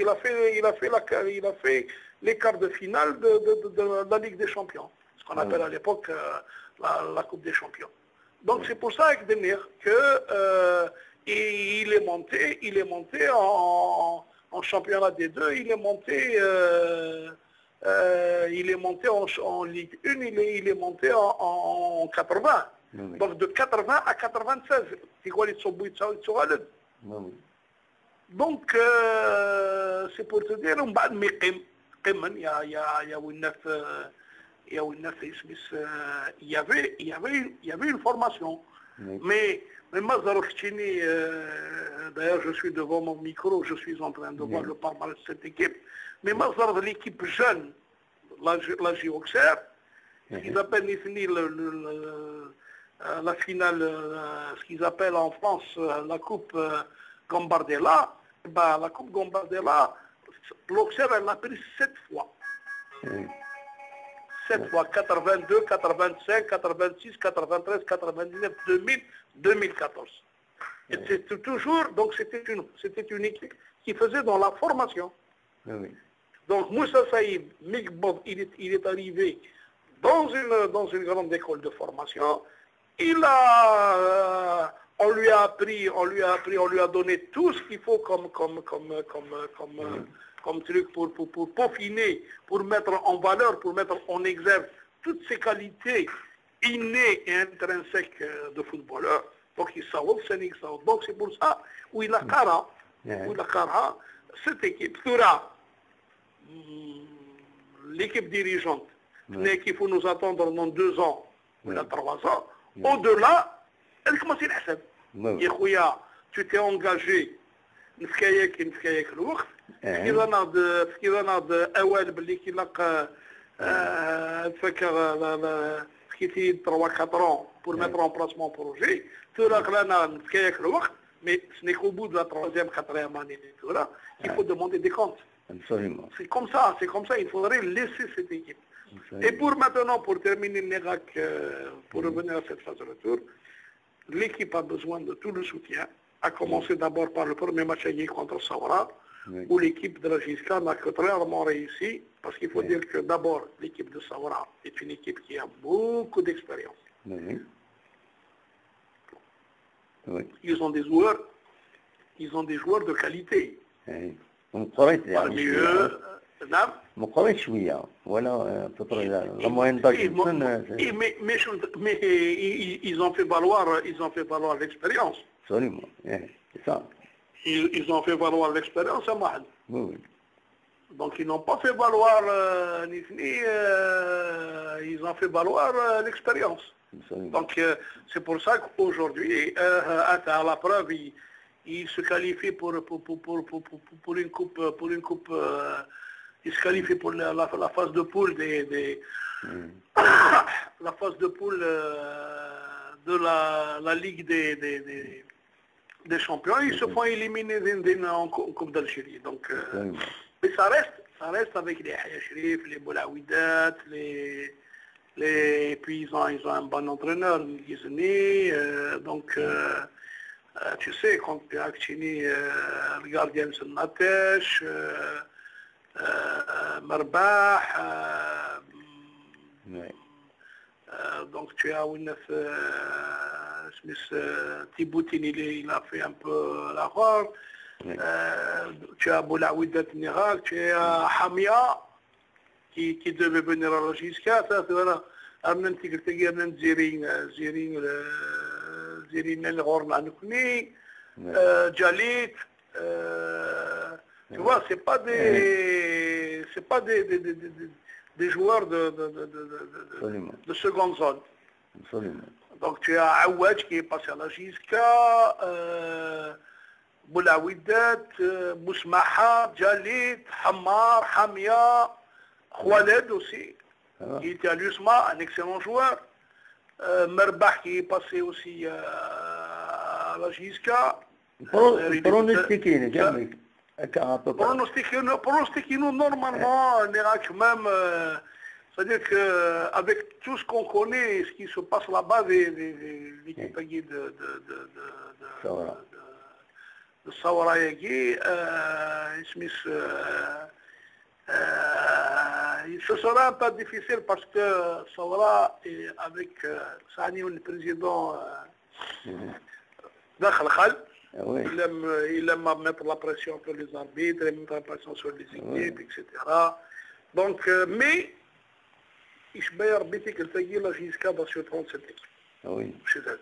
les quarts de finale de la Ligue des Champions, ce qu'on appelle à l'époque la Coupe des Champions. Donc c'est pour ça avec Denir que il est monté en championnat des deux, il est monté en Ligue 1, il est monté en 80. Donc de 80 à 96, c'est quoi les Tsoboui-Tsohaled. Donc c'est pour te dire, il y avait une formation. Mais d'ailleurs je suis devant mon micro, je suis en train de voir le palmarès de cette équipe, mais de l'équipe jeune, la Géoxer, ce qu'ils appellent la finale, ce qu'ils appellent en France la Coupe Gambardella, la Coupe Gambardella, l'Auxerre, elle l'a pris 7 fois. 7 fois, 82, 85, 86, 93, 99, 2000, 2014. Et c'était toujours, donc c'était une équipe qui faisait dans la formation. Donc Moussa Saïb, il est arrivé dans une grande école de formation. On lui a appris, on lui a donné tout ce qu'il faut comme truc pour peaufiner, pour mettre en valeur, pour mettre en exergue toutes ces qualités innées et intrinsèques de footballeur. Donc il s'en donc c'est pour ça où il a cara, cette équipe sera l'équipe dirigeante, qu'il faut nous attendre dans 2 ans ou 3 ans. Au-delà, elle commence à faire. Tu t'es engagé, نفكايك الوقت كي ناض اوال باللي كي لقى تفكر كي 3-4 ans pour mettre en place mon projet tu لنا نفكايك الوقت mais ce n'est qu'au bout de la 3e, 4e année qu'il faut demander des comptes. Absolument. C'est comme ça, il faudrait laisser cette équipe. Et pour maintenant, pour terminer l'Irak, pour revenir à cette phase de retour, l'équipe a besoin de tout le soutien, à commencer d'abord par le premier match contre Sawara, où l'équipe de la Giska n'a que très rarement réussi, parce qu'il faut dire que d'abord, l'équipe de Sawara est une équipe qui a beaucoup d'expérience. Ils ont des joueurs de qualité. Parmi eux, مقارنة شوية ولا تطرق لا موين داك mais ils ont fait valoir l'expérience. Absolument, c'est ça. Ils ont fait valoir l'expérience à Mahal. Oui. Donc ils n'ont pas fait valoir ils ont fait valoir l'expérience. Donc c'est pour ça qu'aujourd'hui, à la preuve, ils se qualifient pour une coupe, ils se qualifient pour la phase de poule la phase de poule de la Ligue des champions. Ils se font éliminer en Coupe d'Algérie. Donc, mais ça reste avec les Haya Shrif, les Boulaouidat, puis ils ont un bon entraîneur, Gizani, donc tu sais, quand tu as Akchini, le gardien de Natesh, Marbah, donc tu as Tiboutine, il a fait un peu la rôle, tu as Boulaouidat Nirak, tu as Hamia, qui devait venir à la Giska, ça c'est voilà, Amnan Tigretegi, Amnan Zirin El-Ghorn Anoukni, Jalit, tu vois, c'est pas des joueurs de seconde zone. Absolument. Donc tu as Aouadj qui est passé à la Giska, Boulaouidat, Mousmaha, Jalit, Hammar, Hamia, Khaled aussi, qui était à l'USMA, un excellent joueur. Merbah qui est passé aussi à la Giska. Pronostiquez-nous normalement, même, c'est-à-dire qu'avec tout ce qu'on connaît, ce qui se passe là-bas, l'équipe الثورة يجي اسمه ce sera un peu difficile parce que Sawara avec Sani le président دخل خل il aime mettre la pression sur les arbitres, il mettre la pression sur les équipes, etc. Donc, mais يشبه ربيتك الثقيلة jusqu'à sur 37 équipes chez elle.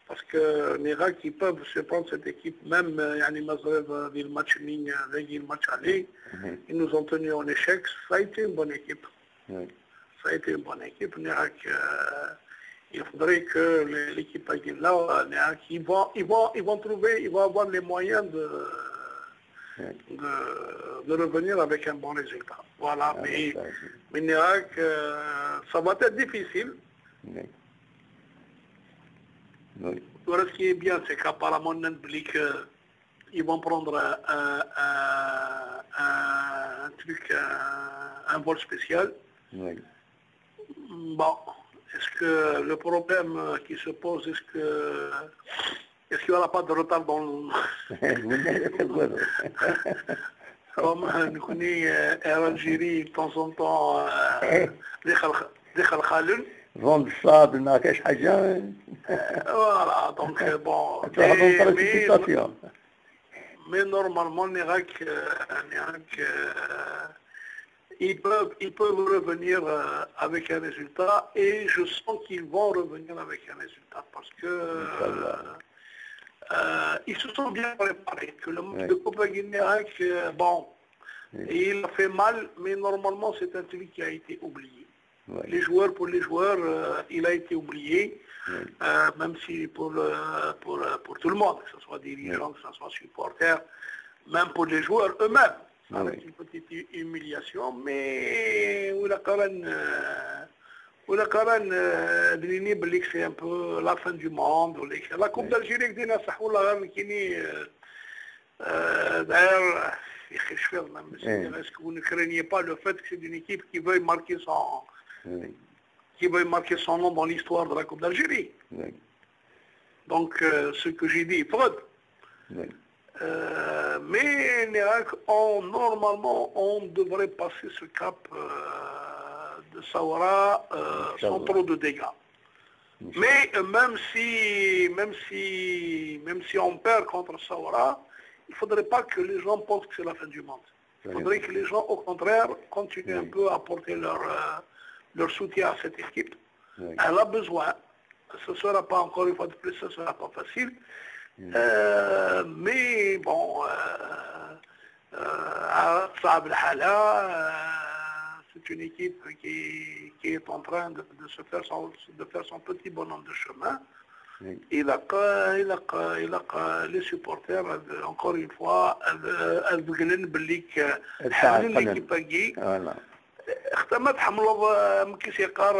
Parce que les gars qui peuvent se prendre cette équipe, même يعني Mazrev, le match ligne, le match aller, ils nous ont tenus en échec. Ça a été une bonne équipe. Ça a été une bonne équipe. Il faudrait que l'équipe là, ils vont trouver, ils vont avoir les moyens de revenir avec un bon résultat. Voilà, mais ça va être difficile. Ce qui est bien, c'est qu'apparemment, ils vont prendre un truc, un vol spécial. Bon, est-ce que le problème qui se pose, est-ce qu'il n'y aura pas de retard dans le... Comme nous connaissons l'Algérie, de temps en temps, vendre الصاد ما كاش حاجة. Voilà, donc bon. Mais normalement, ils peuvent revenir avec un résultat et je sens qu'ils vont revenir avec un résultat parce que ils se sont bien préparés. Que le match de Coupe Guinée, bon, il a fait mal, mais normalement c'est un truc qui a été oublié. Les joueurs, pour les joueurs, il a été oublié, même si pour tout le monde, que ce soit dirigeants, que ce soit supporters, même pour les joueurs eux-mêmes, avec une petite humiliation, mais c'est un peu la fin du monde. La Coupe d'Algérie, d'ailleurs, est-ce que vous ne craignez pas le fait que c'est une équipe qui veuille marquer son nom dans l'histoire de la Coupe d'Algérie? Donc, ce que j'ai dit, Freud. Mais normalement, on devrait passer ce cap de Sawara sans trop de dégâts. Mais même si on perd contre Sawara, il ne faudrait pas que les gens pensent que c'est la fin du monde. Il faudrait que les gens, au contraire, continuent un peu à apporter leur soutien à cette équipe. Elle a besoin. Ce ne sera pas, encore une fois de plus, ce ne sera pas facile. Mais bon, c'est une équipe qui est en train de faire son petit bonhomme de chemin. Il a les supporters, encore une fois, l'équipe اختمت حملوا مكيس يقار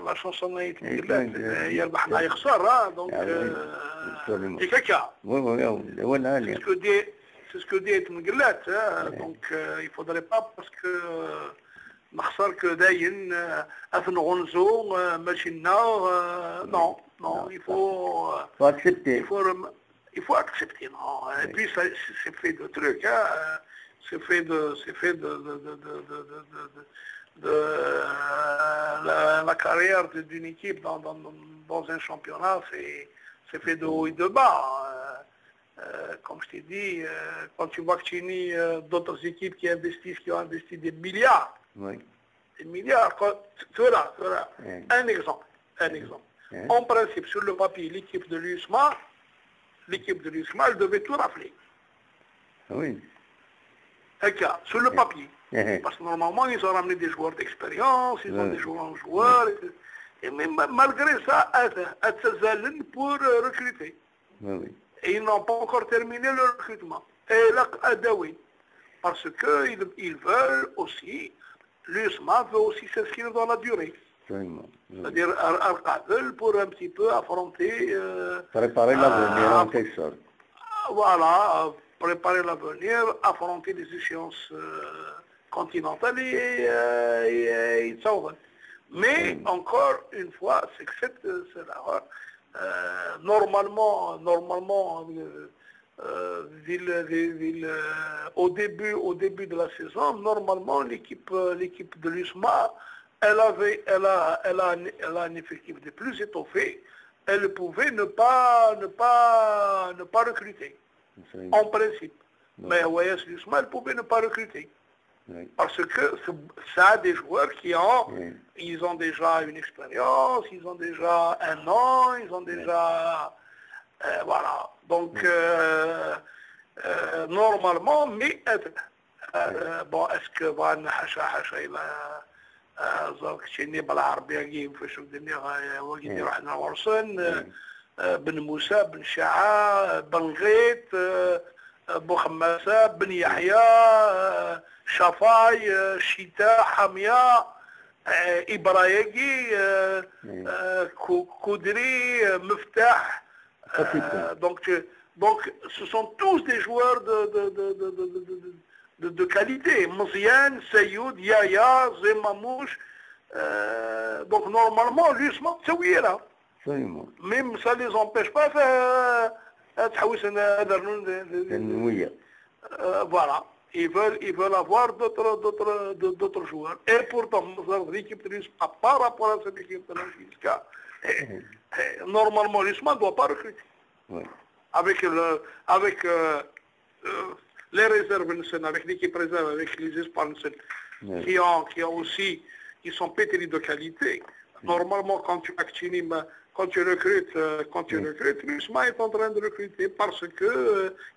لا شونسون هي ربحنا يخسر دونك كيكا c'est ce que dit مقلات دونك il faudrait pas parce que نخسر كداين اثنغنزو ماشي النار non il faut accepter non et puis c'est fait de trucs c'est fait de la carrière d'une équipe dans un championnat, c'est fait de haut et de bas. Comme je t'ai dit, quand tu vois que tu as d'autres équipes qui ont investi des milliards, des milliards, tu verras, un exemple. En principe, sur le papier, l'équipe de l'USMA, elle devait tout rafler. Sur le papier. Parce que normalement, ils ont ramené des joueurs d'expérience, ils ont des joueurs, et même malgré ça, ils s'azalent pour recruter. Et ils n'ont pas encore terminé le recrutement. Et là, parce qu'ils veulent aussi, l'USMA veut aussi s'inscrire dans la durée. C'est-à-dire, pour un petit peu affronter... préparer l'avenir en quelque sorte. Voilà, préparer l'avenir, affronter des échéances continentales et ça va. Mais encore une fois, c'est que Normalement, au début de la saison, normalement, l'équipe de l'USMA, elle a un effectif de plus étoffé. Elle pouvait ne pas recruter, en principe. Mais OAS l'USMA, elle pouvait ne pas recruter. Oui. Parce que ça a des joueurs qui ils ont déjà une expérience, ils ont déjà un an, ils ont déjà... voilà. Donc, normalement, mais bon, est-ce que Van Hacha il a زوج شيني بالعربية كيفاش بدنا وقيديروا حنا ورسن بن موسى بن شعا بن غيط بوخماسة بن يحيى شفاي شتاء حمية إبراهيمي كودري مفتاح donc ce sont tous des joueurs de qualité. Mziane, Sayoud, Yaya, Zemamouche. Donc normalement, l'USMA, c'est là. Même ça ne les empêche pas de voilà. Ils veulent avoir d'autres joueurs. Et pourtant, l'équipe de l'USMA, par rapport à cette équipe de l'USMA, normalement, l'USMA ne doit pas recruter. Oui. Avec les réserves, avec l'équipe réserve, avec les espoirs, qui sont pétris de qualité. Normalement, quand tu recrutes, l'USMA est en train de recruter parce que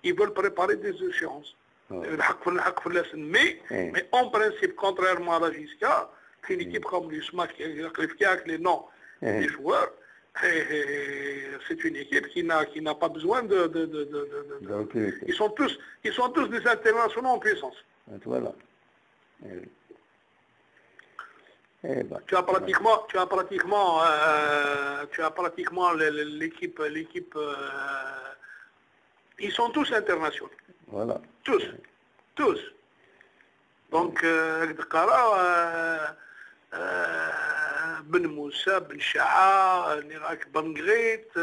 ils veulent préparer des échéances. Mais en principe, contrairement à la JISCA, une équipe comme l'USMA qui a les noms des joueurs, c'est une équipe qui n'a pas besoin de ils sont tous des internationaux en puissance. Voilà. Tu as pratiquement l'équipe, ils sont tous internationaux. Voilà. Tous. Donc, بن موسى بن شعا نراك بن غريت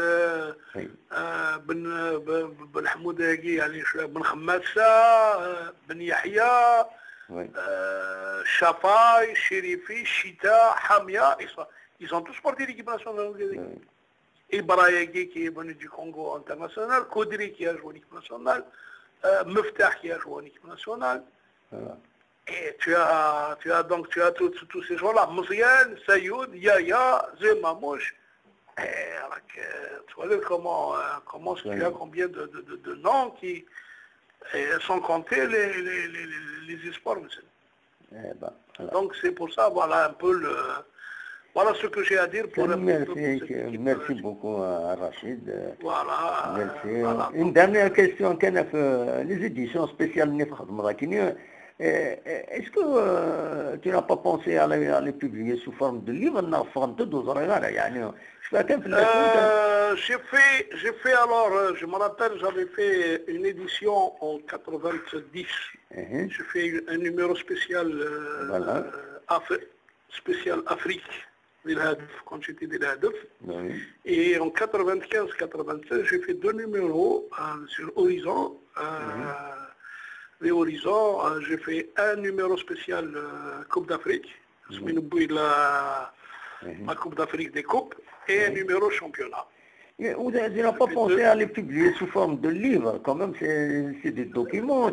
بن حموداقي يعني بن خماسة بن يحيى شفاي شريفي شتاء حمية ils sont tous partis de l'équipe nationale. Ibrahimi qui est venu du Congo international, Koudri qui a joué en équipe nationale, Meftah qui a joué en équipe nationale. Et tu as tous ces gens-là, Mziane, Sayoud, Yaya, Zemamouche. Tu vois comment tu as combien de noms qui sont comptés les espoirs. Donc c'est pour ça, voilà un peu voilà ce que j'ai à dire pour merci beaucoup Rachid. Voilà. Merci. Voilà. Une dernière question, les éditions spéciales est-ce que tu n'as pas pensé à les publier sous forme de livre? J'ai fait alors, je me rappelle, j'avais fait une édition en 90. J'ai fait un numéro spécial spécial Afrique, quand j'étais de l'ADF. Et en 95-96, j'ai fait 2 numéros sur Horizon. Les Horizons, j'ai fait un numéro spécial Coupe d'Afrique, la Coupe d'Afrique des Coupes, et un numéro championnat. Vous n'avez pas pensé à les publier sous forme de livre, quand même, c'est des documents.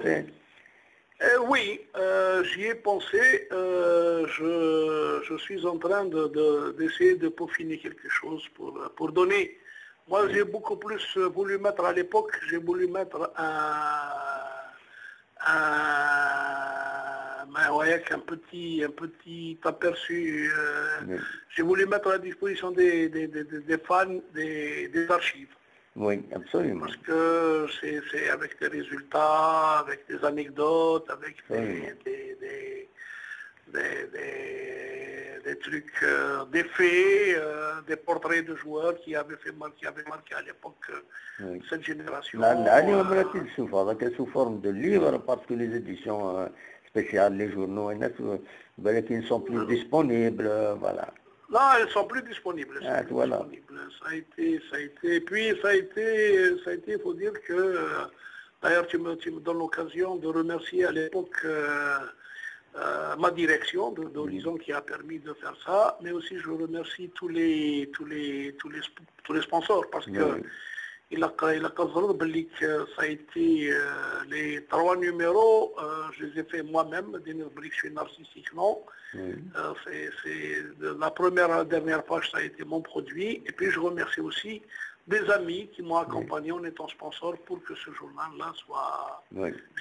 Oui, j'y ai pensé. Je suis en train d'essayer de peaufiner quelque chose pour donner. Moi, j'ai beaucoup plus voulu mettre à l'époque, j'ai voulu mettre avec un petit aperçu. J'ai voulu mettre à la disposition des fans des archives. Oui, absolument. Parce que c'est avec des résultats, avec des anecdotes, avec des trucs, des faits, des portraits de joueurs qui avaient marqué à l'époque cette génération. Sous forme de livre, parce que les éditions spéciales, les journaux, qui ne sont plus disponibles, voilà. Non, elles ne sont plus disponibles. Voilà. Ça a été, puis ça a été, il faut dire que, d'ailleurs, tu me donnes l'occasion de remercier à l'époque ma direction d'Horizon qui a permis de faire ça, mais aussi je remercie tous les sponsors parce que il a ça a été les 3 numéros, je les ai fait moi-même, des rubriques narcissiques, non. C'est la première à la dernière page, ça a été mon produit. Et puis je remercie aussi des amis qui m'ont accompagné en étant sponsor pour que ce journal-là soit,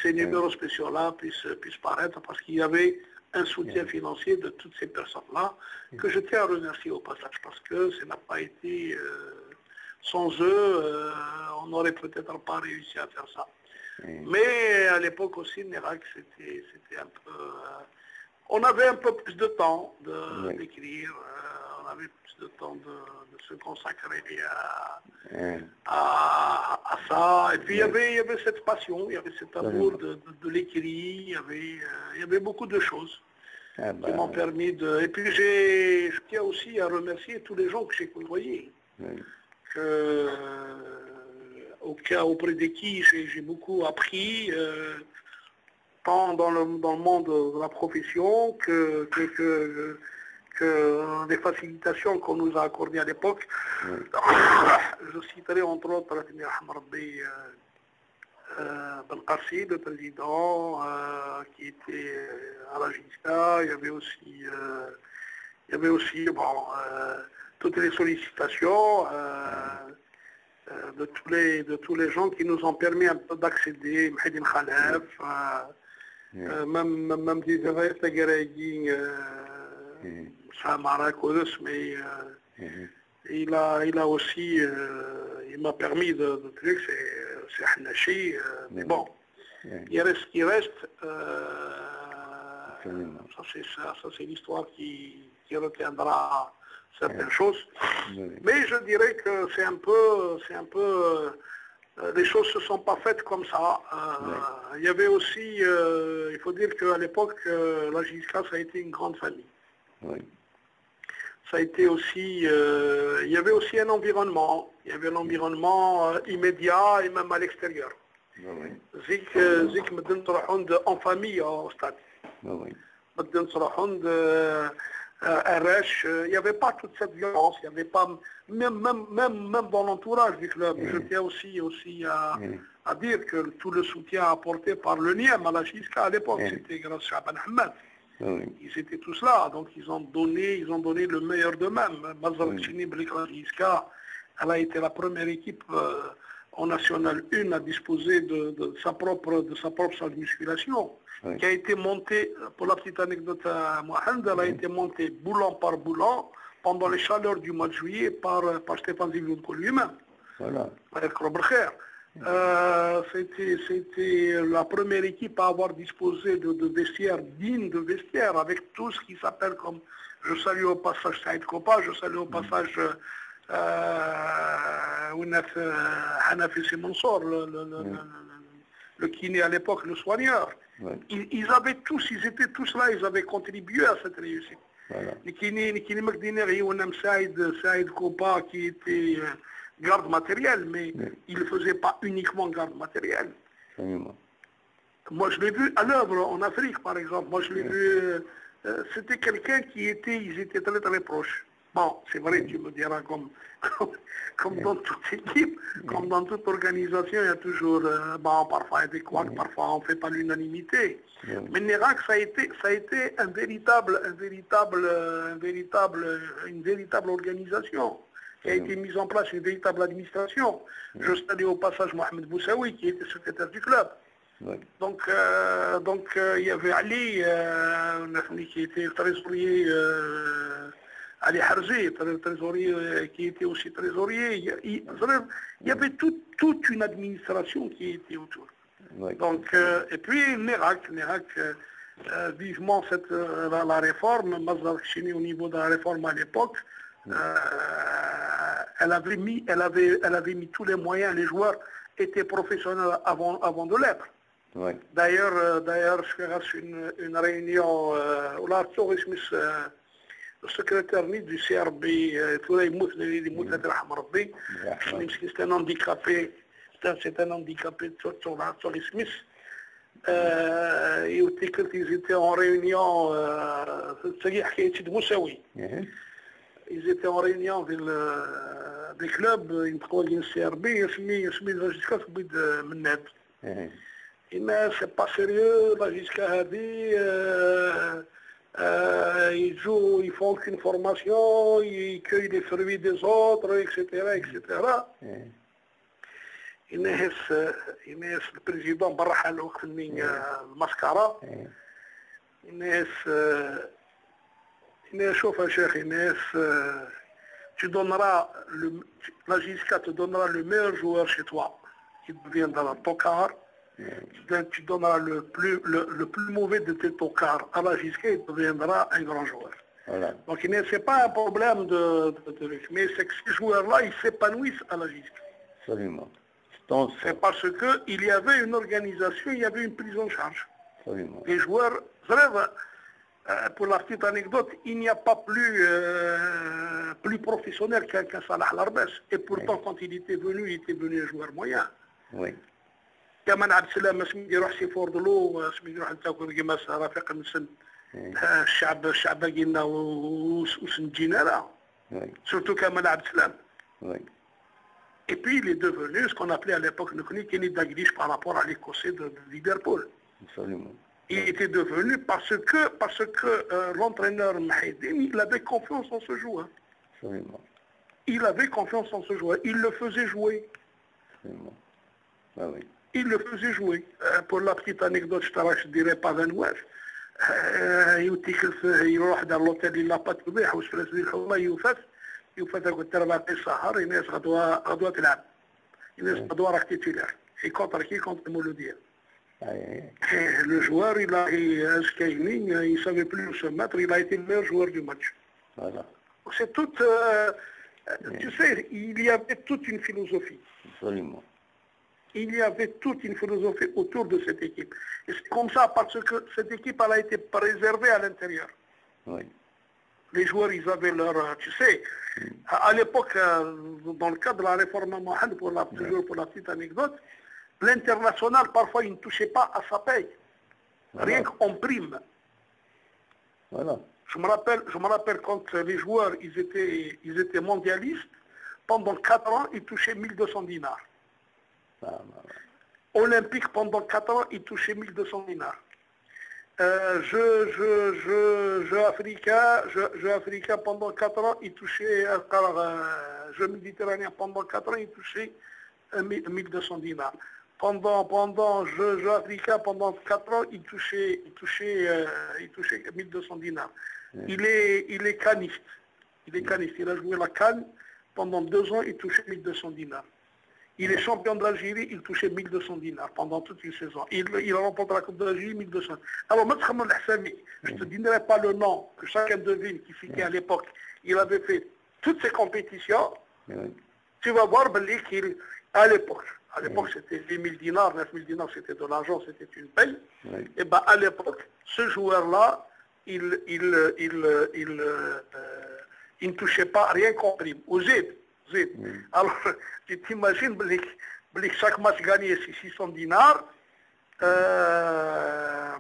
ces numéros spéciaux-là puissent paraître, parce qu'il y avait un soutien financier de toutes ces personnes-là que je tiens à remercier au passage, parce que ça n'a pas été, sans eux, on n'aurait peut-être pas réussi à faire ça. Mais à l'époque aussi, Nérac, c'était un peu... on avait un peu plus de temps d'écrire, on avait plus de temps de se consacrer à ça. Et puis il y avait cette passion, il y avait cet amour de l'écrit, il y avait beaucoup de choses qui m'ont permis de... Et puis je tiens aussi à remercier tous les gens que j'ai côtoyés, auprès de qui j'ai beaucoup appris, tant dans le monde de la profession que les facilitations qu'on nous a accordées à l'époque. Je citerai entre autres Ben Qassi, le président, qui était à la JISCA. Il y avait aussi toutes les sollicitations de tous les gens qui nous ont permis un peu d'accéder, Mhidine Khalef, même des Tagaraïdine, mais il a aussi, il m'a permis de trucs, c'est Hanachi, mais bon, il reste, ça c'est l'histoire qui retiendra certaines choses, mais je dirais que c'est un peu, les choses ne se sont pas faites comme ça. Il y avait aussi, il faut dire qu'à l'époque, la JISCA, ça a été une grande famille. Ça a été aussi, il y avait aussi un environnement. Il y avait l'environnement immédiat et même à l'extérieur. Zik en famille au stade. Il n'y avait pas toute cette violence, il n'y avait pas, même dans l'entourage du club. Je tiens aussi à dire que tout le soutien apporté par le NIEM à la JISCA à l'époque, c'était grâce à Shaban Ahmed. Ils étaient tous là, donc ils ont donné le meilleur d'eux-mêmes. Mazar Chini la JISCA, elle a été la première équipe en National 1 à disposer de sa propre salle de musculation, qui a été montée, pour la petite anecdote à Mohamed, elle a été montée boulon par boulon pendant les chaleurs du mois de juillet par Stéphane Zivlodko lui-même. C'était la première équipe à avoir disposé de vestiaires dignes de vestiaires, avec tout ce qui s'appelle, comme je salue au passage Saïd Kopa, je salue au passage Hanafi Simonsour, le kiné à l'époque, le soigneur. Ils étaient tous là, ils avaient contribué à cette réussite. Les kiné Magdineri, Saïd Kopa, qui était garde matériel, mais il ne faisait pas uniquement garde matériel. Moi, je l'ai vu à l'œuvre en Afrique, par exemple. Moi, je l'ai vu, c'était quelqu'un ils étaient très très proches. Bon, c'est vrai, tu me diras, comme dans toute équipe, comme dans toute organisation, il y a toujours, parfois il y a des couacs, parfois on ne fait pas l'unanimité. Mais Nérac, ça a été une véritable organisation, qui a été mise en place, une véritable administration. Je salue au passage Mohamed Boussaoui, qui était secrétaire du club. Donc, il y avait Ali, qui était trésorier, Ali Harzi, trésorier, qui était aussi trésorier. Il y avait toute une administration qui était autour. Donc, et puis Nérac, vivement la réforme, Mazar Chini au niveau de la réforme à l'époque, elle avait mis tous les moyens, les joueurs étaient professionnels avant de l'être. D'ailleurs, je ferai une réunion où l'Arthur Smith السكرتير نيت دو سي ار بي ثورة يموت هذا يرحم ربي مسكين سي ان هانديكابي سي ان هانديكابي توري سميث يوتيكلت يزيتي اون ريونيون تسقي حكاية سيد موسوي يزيتي اون ريونيون دي كلوب ينطقوا لي السي ار بي يسمي لاجيسكا تبيد من ناد إما سي با سيريو لاجيسكا هادي ils jouent, ils font qu'une formation, ils cueillent les fruits des autres, etc. الناس البريزيدون برا حاله وقت المسكرة الناس شوف يا شيخ الناس tu donneras la JSK te donnera le meilleur joueur chez toi qui deviendra ton quart. Tu donneras le plus mauvais de tes tocards à la JSK, il deviendra un grand joueur. Voilà. Donc ce n'est pas un problème de mais c'est que ces joueurs-là, ils s'épanouissent à la JSK. Absolument. C'est parce qu'il y avait une organisation, il y avait une prise en charge. Absolument. Les joueurs, pour la petite anecdote, il n'y a pas plus professionnel qu'un Salah Larbès. Et pourtant, quand il était venu un joueur moyen. Oui. كمان عبد السلام سميتو يروح سي فوردلو سميتو يروح نتاكل كيما رفيق النسن الشعب باقينا وسنجينا لا سورتو كمان عبد السلام. Et puis il est devenu ce qu'on appelait à l'époque Kenny Dalglish par rapport à l'Écossais de Liverpool. Absolument. Il était devenu parce que l'entraîneur Mahedine, il avait confiance en ce joueur. Absolument. Il avait confiance en ce joueur. Il le faisait jouer. Absolument. Ah oui. Il le faisait jouer. Pour la petite anecdote, je ne dirais pas d'un ouest. يروح دار لوتيل اللي لابا تبيح وسفلس ديال الحومه يوفات قلت له باقي السهر الناس غدوه تلعب الناس غدوه راك تيتيلار كونتر المولوديه le joueur il a il savait plus où se mettre, il a été le meilleur joueur du match. Voilà. C'est tout tu sais, il y avait toute une philosophie. Absolument. Il y avait toute une philosophie autour de cette équipe. Et c'est comme ça parce que cette équipe elle a été préservée à l'intérieur. Oui. Les joueurs, ils avaient leur... Tu sais, à l'époque, dans le cadre de la réforme Mohamed, toujours pour la petite anecdote, l'international, parfois, il ne touchait pas à sa paye. Voilà. Rien qu'en prime. Voilà. Je me rappelle quand les joueurs, ils étaient mondialistes, pendant 4 ans, ils touchaient 1200 dinars. Olympique, pendant 4 ans, il touchait 1200 dinars. Jeux africains, pendant 4 ans, il touchait, jeux méditerranéens, pendant 4 ans, il touchait 1200 dinars. Pendant jeux africains, pendant 4 ans, il touchait 1200 dinars. Il est caniste. Il est caniste. Il a joué la canne. Pendant 2 ans, il touchait 1200 dinars. Il est champion d'Algérie, il touchait 1200 dinars pendant toute une saison. Il remporte la Coupe d'Algérie, 1200. Alors, je ne te donnerai pas le nom, que chacun devine qui c'était à l'époque. Il avait fait toutes ces compétitions. Tu vas voir qu'à l'époque, c'était 10 000 dinars, 9 000 dinars, c'était de l'argent, c'était une paye. Et bien, à l'époque, ce joueur-là, il ne touchait pas rien compris. Aux aides. Alors, tu t'imagines que chaque match gagné, c'est 600 dinars.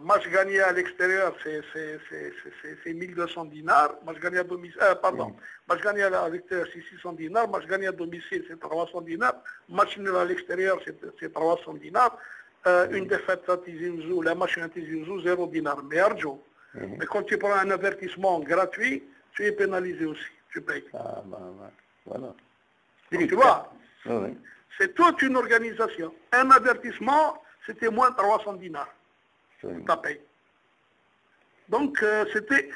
Match gagné à l'extérieur, c'est 1200 dinars. Match gagné à domicile, match gagné à l'extérieur, c'est 600 dinars. Match gagné à domicile, c'est 300 dinars. Match nul à l'extérieur, c'est 300 dinars. Une défaite à Tizi Ouzou, la match à Tizi Ouzou, 0 dinars. Mais Arjo, mais quand tu prends un avertissement gratuit, tu es pénalisé aussi. Tu payes. Voilà. Donc, tu vois, c'est toute une organisation. Un avertissement, c'était moins de 300 dinars. Tu payes. Donc, c'était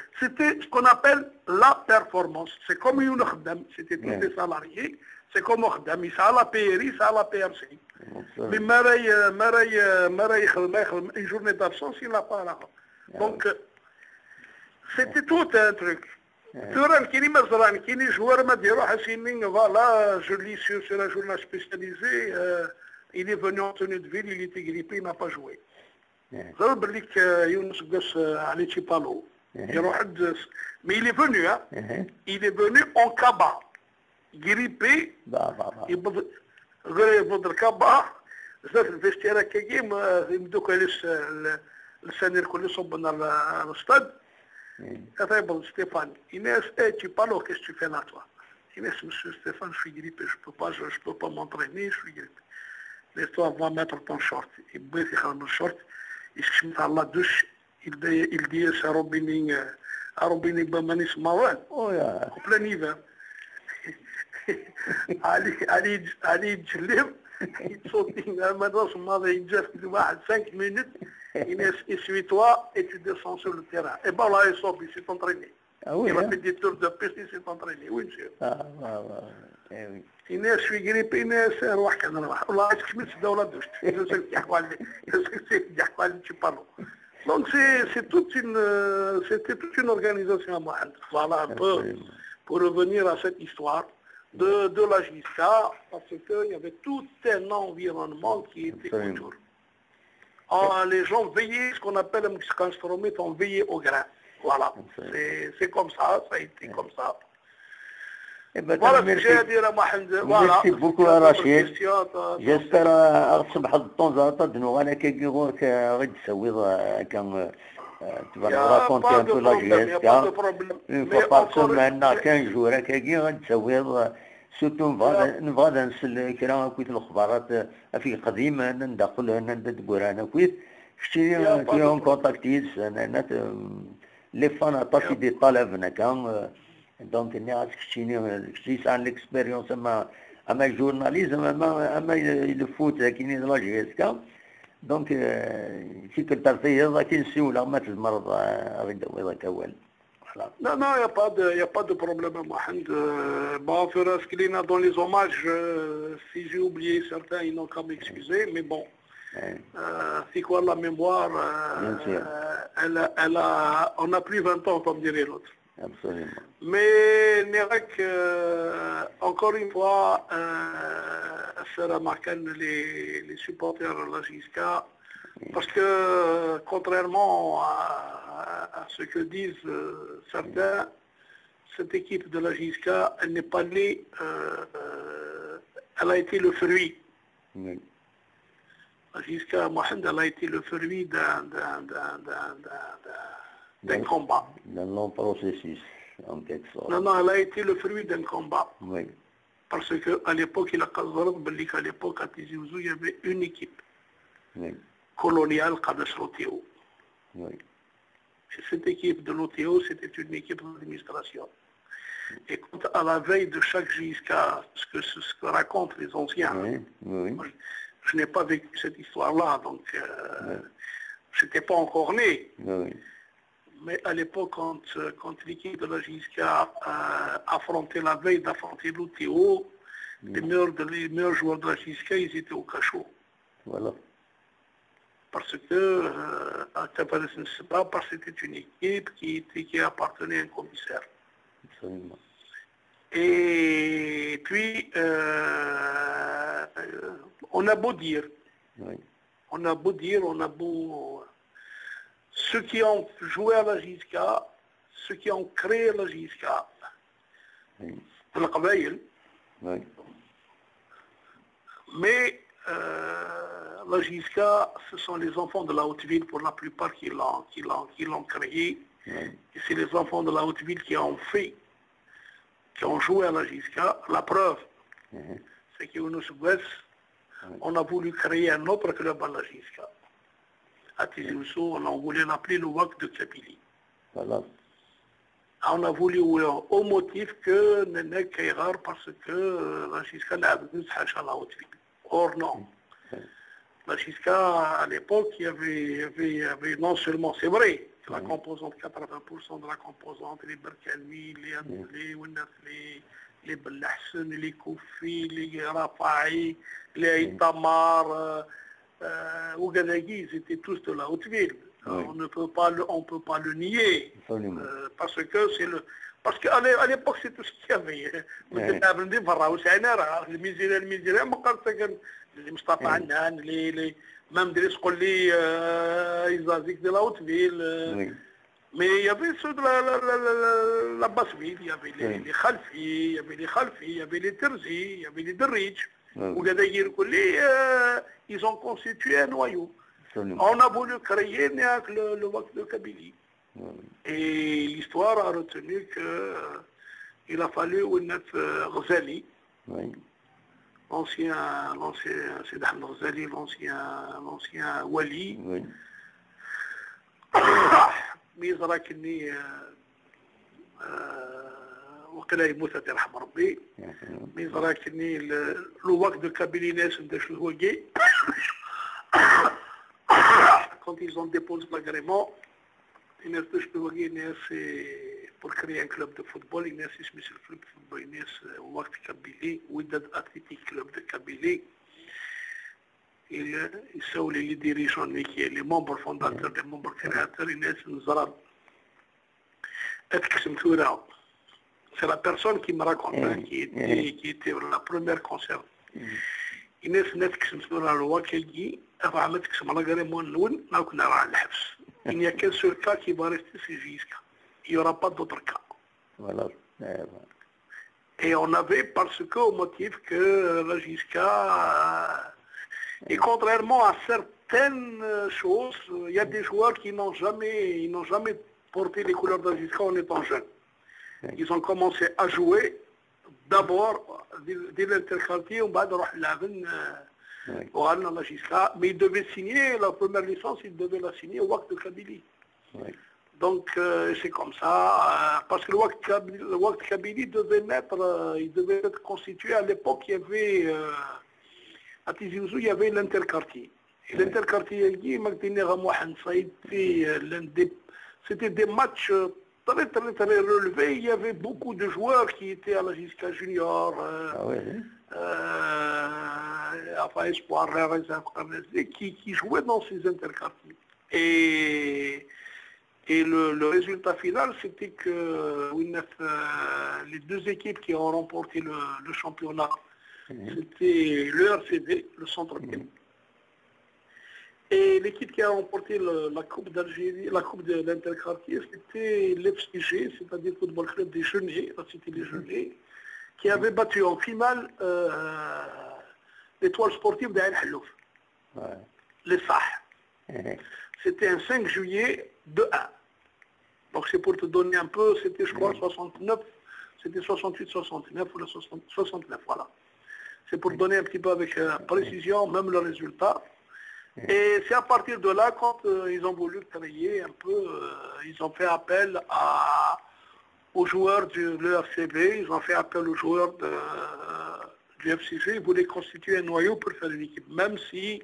ce qu'on appelle la performance. C'est comme une khdam, c'était tous des salariés. C'est comme un khdam, ça a la PRI, ça a la PRC. Mais une journée d'absence, il n'a pas là. Donc, c'était tout un truc. Voilà, je lis sur un journal spécialisé, il est venu en tenue de ville, il était grippé, il n'a pas joué. Younes Younes عليه تشيبالو Mais il est venu, hein. Il est venu en cabas, grippé. Il يبدل كابا زاد الفيستيرا كي ما يمدوك السنير كل صبنا الاستاد كتب ستيفان Inès tu parles qu'est-ce que tu fais là toi Inès monsieur Stéphane je suis grippé je peux pas m'entraîner je suis grippé laisse-toi va mettre ton short il بغيت يخرج من الشورت يشمت على الدوش il dit روبيني بمانيس موال au plein hiver علي يتجلب يتصوتي المدرسة الماضي ينجز واحد 5 minutes Inès essuie-toi et tu descends sur le terrain. Et ben là, il s'est entraîné. Il a fait des tours de piste, il s'est entraîné. Oui, monsieur. Inès, je suis grippé, Inès, روح كان نروح. والله كملت الدولة دوشت. tu parles. Donc c'était toute une organisation à moi. Voilà un peu pour revenir à cette histoire. De la JSK, parce qu'il y avait tout un environnement qui était autour. Les gens veillaient, ce qu'on appelle un instrument, on veillait au grain. Voilà, c'est comme ça, ça a été comme ça. Voilà ce que j'ai à dire à Mohamed. Merci beaucoup Rachid. J'espère أصبح الطنز أتدنو أنا كي يقولك غير تسوي كان tu vas nous raconter un peu la GSK. Une fois par semaine, 15 jours, كي غادي تسوي سورتو نبغى نسل كرا كويت الأخبارات في قديم ندخل هنا ندبر أنا كويت شتي فيهم كونتاكتيس أنا لي فان طاشي دي طلب هنا كان دونك الناس كشتي سان ليكسبيريونس أما جورناليزم أما الفوت كاين لا جيسكا دونك في كنت فيه كاين سيوله ما تزمرض غير دوي كوال. Non, il n'y a pas de problème, Mohamed. Bon, ce qu'il y a dans les hommages, si j'ai oublié certains, ils n'ont qu'à m'excuser, mais bon, c'est quoi la mémoire on a plus 20 ans, comme dirait l'autre. Absolument. Mais Nerek, encore une fois, ça remarque les supporters de la JSK, parce que contrairement à ce que disent certains, cette équipe de la JSK, elle n'est pas née, elle a été le fruit. Oui. La JSK, Mohamed, elle a été le fruit d'un combat. D'un long processus, en quelque sorte. Non, elle a été le fruit d'un combat. Oui. Parce qu'à l'époque, il y avait une équipe. Oui. Coloniale Kadesh l'OTO. Oui. Et cette équipe de l'OTO, c'était une équipe d'administration. Et quant à la veille de chaque JSK, ce que racontent les anciens, moi, je n'ai pas vécu cette histoire-là, donc je n'étais pas encore né. Oui. Mais à l'époque, quand l'équipe de la JSK affrontait la veille d'affronter l'OTO, les meilleurs joueurs de la JSK, ils étaient au cachot. Voilà. Parce que, parce que c'était une équipe qui appartenait à un commissaire. Absolument. Et puis, on a beau dire, ceux qui ont joué à la JSK, ceux qui ont créé la JSK, mais la JSK, ce sont les enfants de la Haute-Ville pour la plupart qui l'ont créé. Et c'est les enfants de la Haute-Ville qui ont joué à la JSK. La preuve, c'est qu'Younous Bouès, on a voulu créer un autre club à la JSK. À Tizi Ouzou, on voulait l'appeler le WAC de Kabylie. Voilà. On a voulu au motif que Nenek Kairar parce que la JSK n'a pas de à la Haute-Ville. Or non. La JSK, à l'époque, il y avait non seulement, c'est vrai, la composante, 80% de la composante, les Berkanoui, les Belhassan, les Koufi, les Rafaï, les Itamar, Ougadagui, ils étaient tous de la Haute-Ville. On ne peut pas le nier. Parce qu'à l'époque, c'est tout ce qu'il y avait. Même des scolaires de la Haute-Ville. Mais il y avait ceux de la basse ville, il y avait les Khalfi, il y avait les Khalfi, il y avait les Terzi, il y avait les Derrich. Ils ont constitué un noyau. On a voulu créer le Waqf de Kabylie. Et l'histoire a retenu qu'il a fallu Ouinat Ghazali, l'ancien Sidi Ahmed Ghazali, l'ancien Wali. ميزرا كني وقيلا يموت يرحم ربي ميزرا كني الوقت دو كابيلي ناس نداش الهوكي quand ils ont déposé l'agrément الناس داش الهوكي ناس pour créer un club de football الناس اسمه الكلوب de football الناس وقت كابيلي وداد اتليتيك كلوب de كابيلي ils sont les dirigeants, les membres fondateurs, les membres créateurs, c'est la personne qui me raconte, qui était la première concert. Il n'y a qu'un seul cas qui va rester, c'est Giska. Il n'y aura pas d'autres cas. Voilà. Et on avait, parce qu'au motif que la Giska... Et contrairement à certaines choses, il y a des joueurs qui n'ont jamais porté les couleurs de Giska en étant jeunes. Ils ont commencé à jouer d'abord dès l'interquartier, on va de la Giska, mais ils devaient signer la première licence, ils devaient la signer au Waqf de Kabylie. Donc c'est comme ça, parce que le Waqf de Kabylie devait être constitué à l'époque, il y avait... à Tizi Ouzou, il y avait l'interquartier. Et l'interquartier, c'était des matchs très relevés. Il y avait beaucoup de joueurs qui étaient à la Giska Junior, enfin Espoir, qui jouaient dans ces interquartiers. Et le résultat final, c'était que les deux équipes qui ont remporté le championnat, c'était l'ERCV, le centre-ville. Et l'équipe qui a remporté la Coupe d'Algérie, la Coupe de l'interquartier, c'était l'FCG, c'est-à-dire le Football Club des Genêts, la cité des Genêts, qui avait battu en finale l'étoile sportive d'Ain Hallouf, les Sah. C'était un 5 juillet 2-1. Donc c'est pour te donner un peu, c'était je crois 69, c'était 68-69 ou 69, voilà. C'est pour donner un petit peu avec précision, même le résultat. Et c'est à partir de là, quand ils ont voulu créer un peu, ils ont fait appel aux joueurs de l'ERCB, ils ont fait appel aux joueurs du FCG, ils voulaient constituer un noyau pour faire une équipe, même si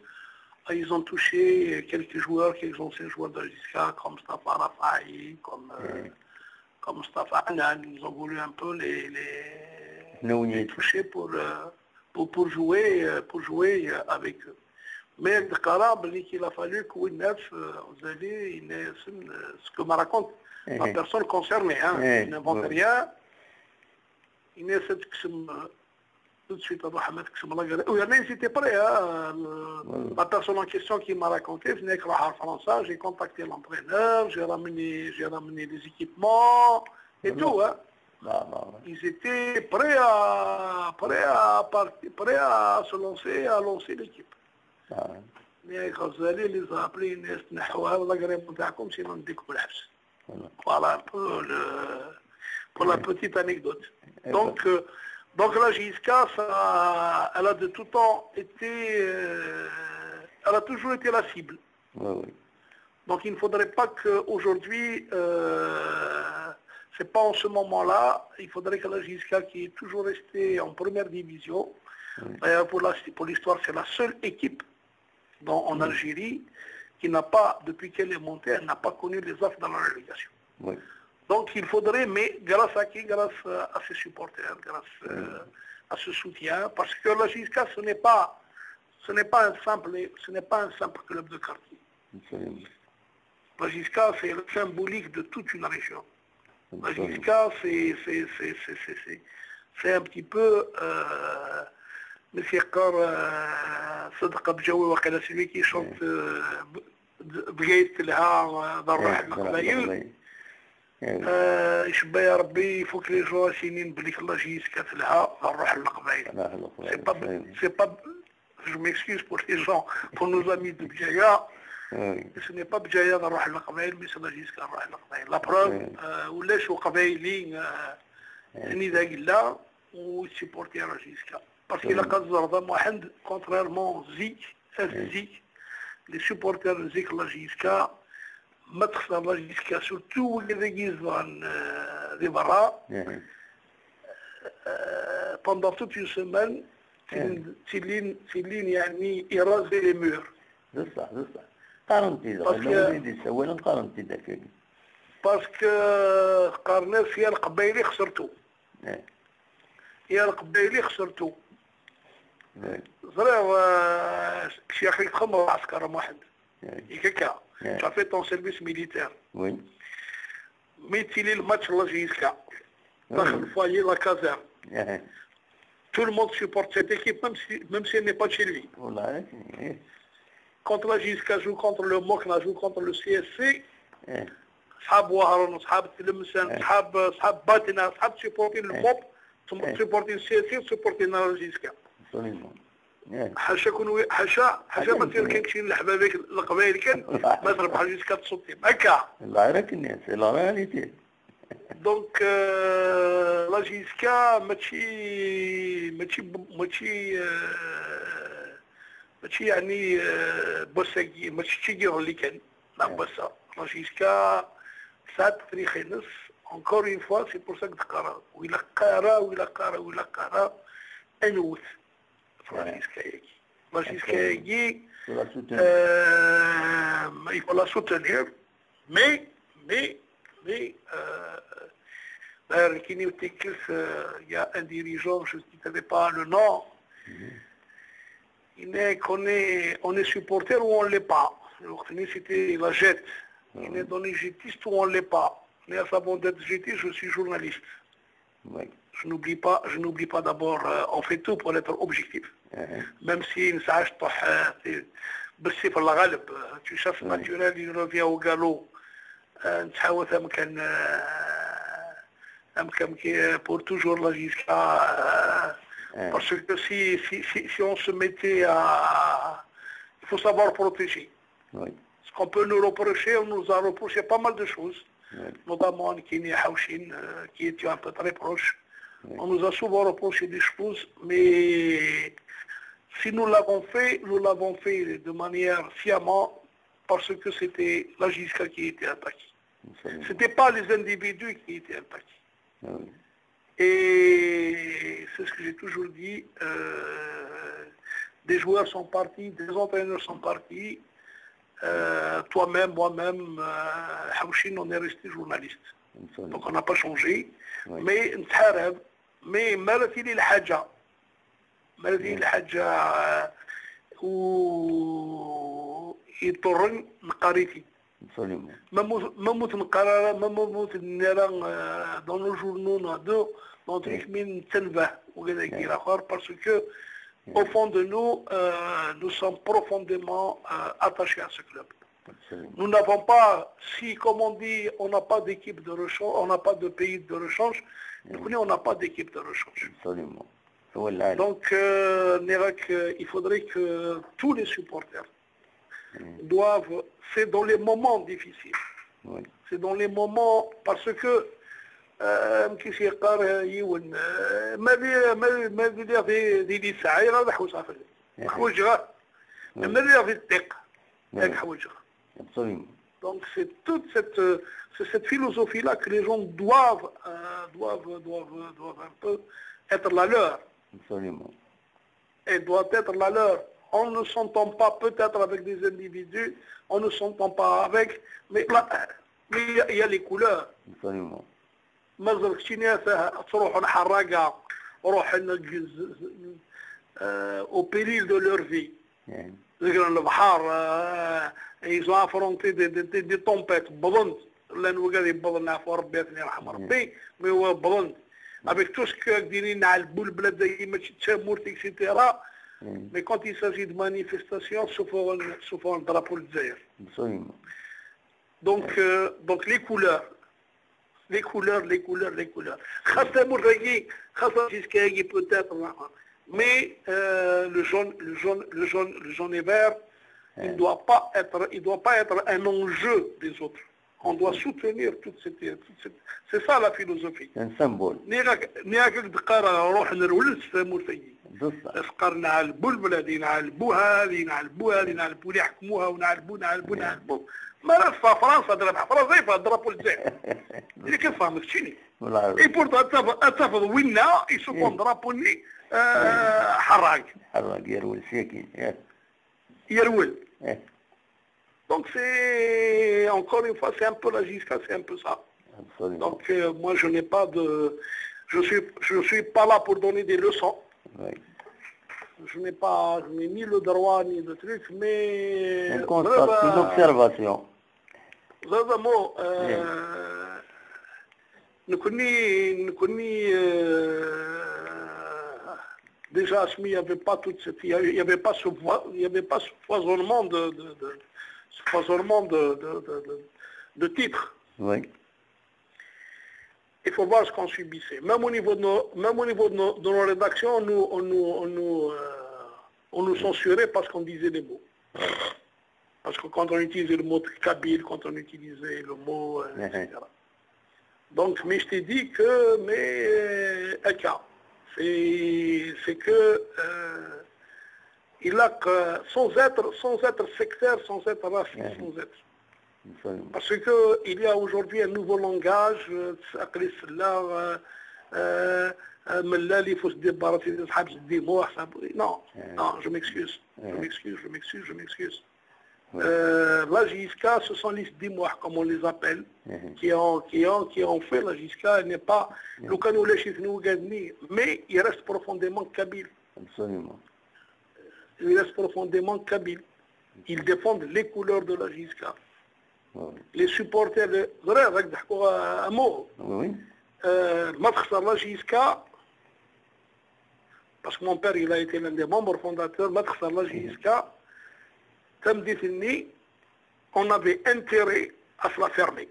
ils ont touché quelques joueurs, quelques anciens joueurs de la Giska, comme Stafa Rafai, comme Stafa Anan, ils ont voulu un peu les toucher pour jouer avec eux. Mais le Karab, il a fallu que vous allez, ce que me raconte la personne concernée, il n'invente rien, il essaie de tout de suite, j'étais prêt, la personne en question qui m'a raconté, venait avec la français, j'ai contacté l'entraîneur, j'ai ramené les équipements et tout. Ils étaient prêts à se lancer, à lancer l'équipe. Mais Ghazali les a appelés, voilà un peu pour la petite anecdote. Donc la Giska, elle a de tout temps été, elle a toujours été la cible. Donc il ne faudrait pas qu'aujourd'hui, c'est pas en ce moment-là, il faudrait que la Giska, qui est toujours restée en première division, pour l'histoire, c'est la seule équipe en Algérie qui n'a pas, depuis qu'elle est montée, elle n'a pas connu les affres dans la relégation. Donc il faudrait, mais grâce à qui? Grâce à ses supporters, grâce à ce soutien, parce que la Giska, ce n'est pas un simple club de quartier. La Giska, c'est le symbolique de toute une région. La Giska, c'est un petit peu, mais c'est encore Sadqa Bjaoui, celui qui chante Bgaït Lha, Darrah Maqbaïl. يشبه يا ربي يفوك لي جوا سنين بليك الله جيسكا تلها نروح للقبائل. سي با je m'excuse pour les gens, pour nos amis de Bjaya. Ce n'est pas Bjaya نروح للقبائل mais c'est la جيسكا نروح للقبائل. La preuve ولاش قبائلي هني ذاك لا وسيبورتي راه جيسكا. Parce qu'il a قصر واحد contrairement Zik, les supporters de Zik la جيسكا ما تخسر لا جيسكا surtout اللي يزران دي برا. Pendant toute une semaine تيلين يعني يرازي لي مور. بصح قارنتي ذاك اولا قارنتي ذاك باسكو قارناس يا القبايلي خسرتو يا القبايلي خسرتو زرير شي اخي تخمر عسكر واحد هكاكا صافي طون سيرفيس ميليتير وي ميتيلي الماتش لا جيسكا داخل الفوايي لا كازير tout le monde supporte cette équipe même si elle n'est pas de chez lui. Contre la JSK joue contre le Mokna, joue contre le CSC. صحاب وهران صحاب تلمسان صحاب باتنا صحاب سيبورتين البوب سيبورتين CSC سيبورتين لا JSK. حاشا كون حاشا ما تصير كان شي لحبابيك القبائل كان ما تربح JSK تصوتي هكا. الله يراك الناس لا رياليتي. Donc la JSK ماشي يعني بوساكي ماشي تيجيرو اللي كان لا بوسا لا JSK ساعات تاريخ نص encore une fois c'est pour ça que تقرا ولا قارا انوث لا JSK يجي il faut la soutenir mais il y a un dirigeant, je ne citerai pas le nom, on est supporter ou on ne l'est pas. C'était la jette. On est donné jettiste ou on ne l'est pas. Mais à sa bonne d'être jeté, je suis journaliste. Je n'oublie pas d'abord, on fait tout pour être objectif. Même si une sage, tu chasses naturel, il revient au galop. نتحاول أمكن pour toujours la JSK parce que si on se mettait à il faut savoir protéger. Ce qu'on peut nous reprocher, on nous a reproché pas mal de choses, notamment qui était un peu très proche. On nous a souvent reproché des choses, mais si nous l'avons fait de manière sciemment parce que c'était la JSK qui était attaquée. Ce n'était pas les individus qui étaient attaqués. Et c'est ce que j'ai toujours dit, des joueurs sont partis, des entraîneurs sont partis, toi-même, moi-même, Hawshin, on est resté journaliste. Donc on n'a pas changé, mais مرتي لي الحاجة يضطرن نقاريتي ما موت نقرا ما موت نرى dans nos journaux نعطيك من تنبه وكذا كي اخر parce que au fond de nous nous sommes profondément attachés à ce club. Nous n'avons pas, si comme on dit, on n'a pas d'équipe de rechange, on n'a pas de pays de rechange, on n'a pas d'équipe de rechange. Absolument. Donc il faudrait que tous les supporters doivent, c'est dans les moments difficiles, c'est dans les moments, parce que كيفاش يقار يون ما بدير في دي ساعه غير حوس عفل حوايج غير ما بدير في الدقه هاك حوايج غير. Donc c'est toute cette philosophie là que les gens doivent un peu être la leur. Absolument. Et doit être la leur. On ne s'entend pas peut-être avec des individus, on ne s'entend pas avec, mais il y a les couleurs. Absolument. مازال كشيني تروحوا الحراقه روح au péril de leur vie. البحار ils ont affronté des tempêtes بظنت لان وقال يبظن عفوا ربي يثني يرحم ربي مي هو بظنت avec tout ce que دايرين على البلاد زي ما تشامورت اكسيتيرا. Mais quand il s'agit de manifestations, souvent le drapeau de Zaïre. Donc les couleurs, les couleurs. Khassa Mourragui, Khassa Jiskaï peut-être, mais le jaune et vert, il ne doit pas être un enjeu des autres. On doit soutenir toute cette... C'est ça la philosophie. C'est un symbole. اسقرنا على البلبل هذه نعلبوها هذه نعلبوها اللي يحكموها ونعلبوا ما راه فرنسا ضربها فرنسا يفهم ضربوا الجزائر اللي كيفهمك شيني اي بورتو اتفض وينا يسوقون ضربوني حراق يرول ساكن يرول. Donc c'est, encore une fois, c'est un peu la Giscard, c'est un peu ça. Absolument. Donc moi je n'ai pas de... Je suis pas là pour donner des leçons. Oui. Je n'ai ni le droit ni le truc, mais... Un constat, une observation. هذا مو نكوني déjà il n'y avait pas toute cette, il y avait pas ce foisonnement de titres. Oui. Il faut voir ce qu'on subissait. Même au niveau de nos rédactions, on nous censurait parce qu'on disait des mots. Parce que quand on utilisait le mot kabyle, quand on utilisait le mot, etc. Donc, mais je t'ai dit que, c'est que il a que, sans être sectaire, sans être raciste, sans être. Parce qu'il y a aujourd'hui un nouveau langage, il faut se débarrasser des habits des mots. Non, je m'excuse. La JSK, ce sont les démois, comme on les appelle, qui ont fait la JSK, elle n'est pas le canou mais il reste profondément kabyle. Absolument. Il reste profondément kabyle. Ils défendent les couleurs de la JSK. Les supporters de un mot. La JSK, parce que mon père il a été l'un des membres fondateurs, la JSK, on avait intérêt à se la fermer.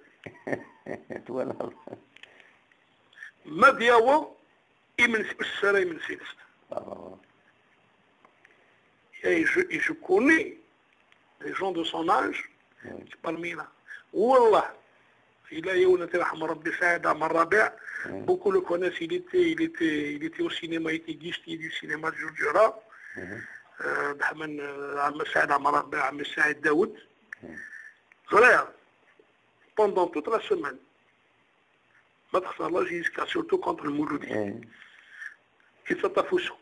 Et je connais les gens de son âge, parmi là. Wallah, il a eu beaucoup le connaissent, il était au cinéma, il était guichetier du cinéma de Jujura. Pendant toute la semaine, surtout contre le Mouloudi, il s'attaque au chaud.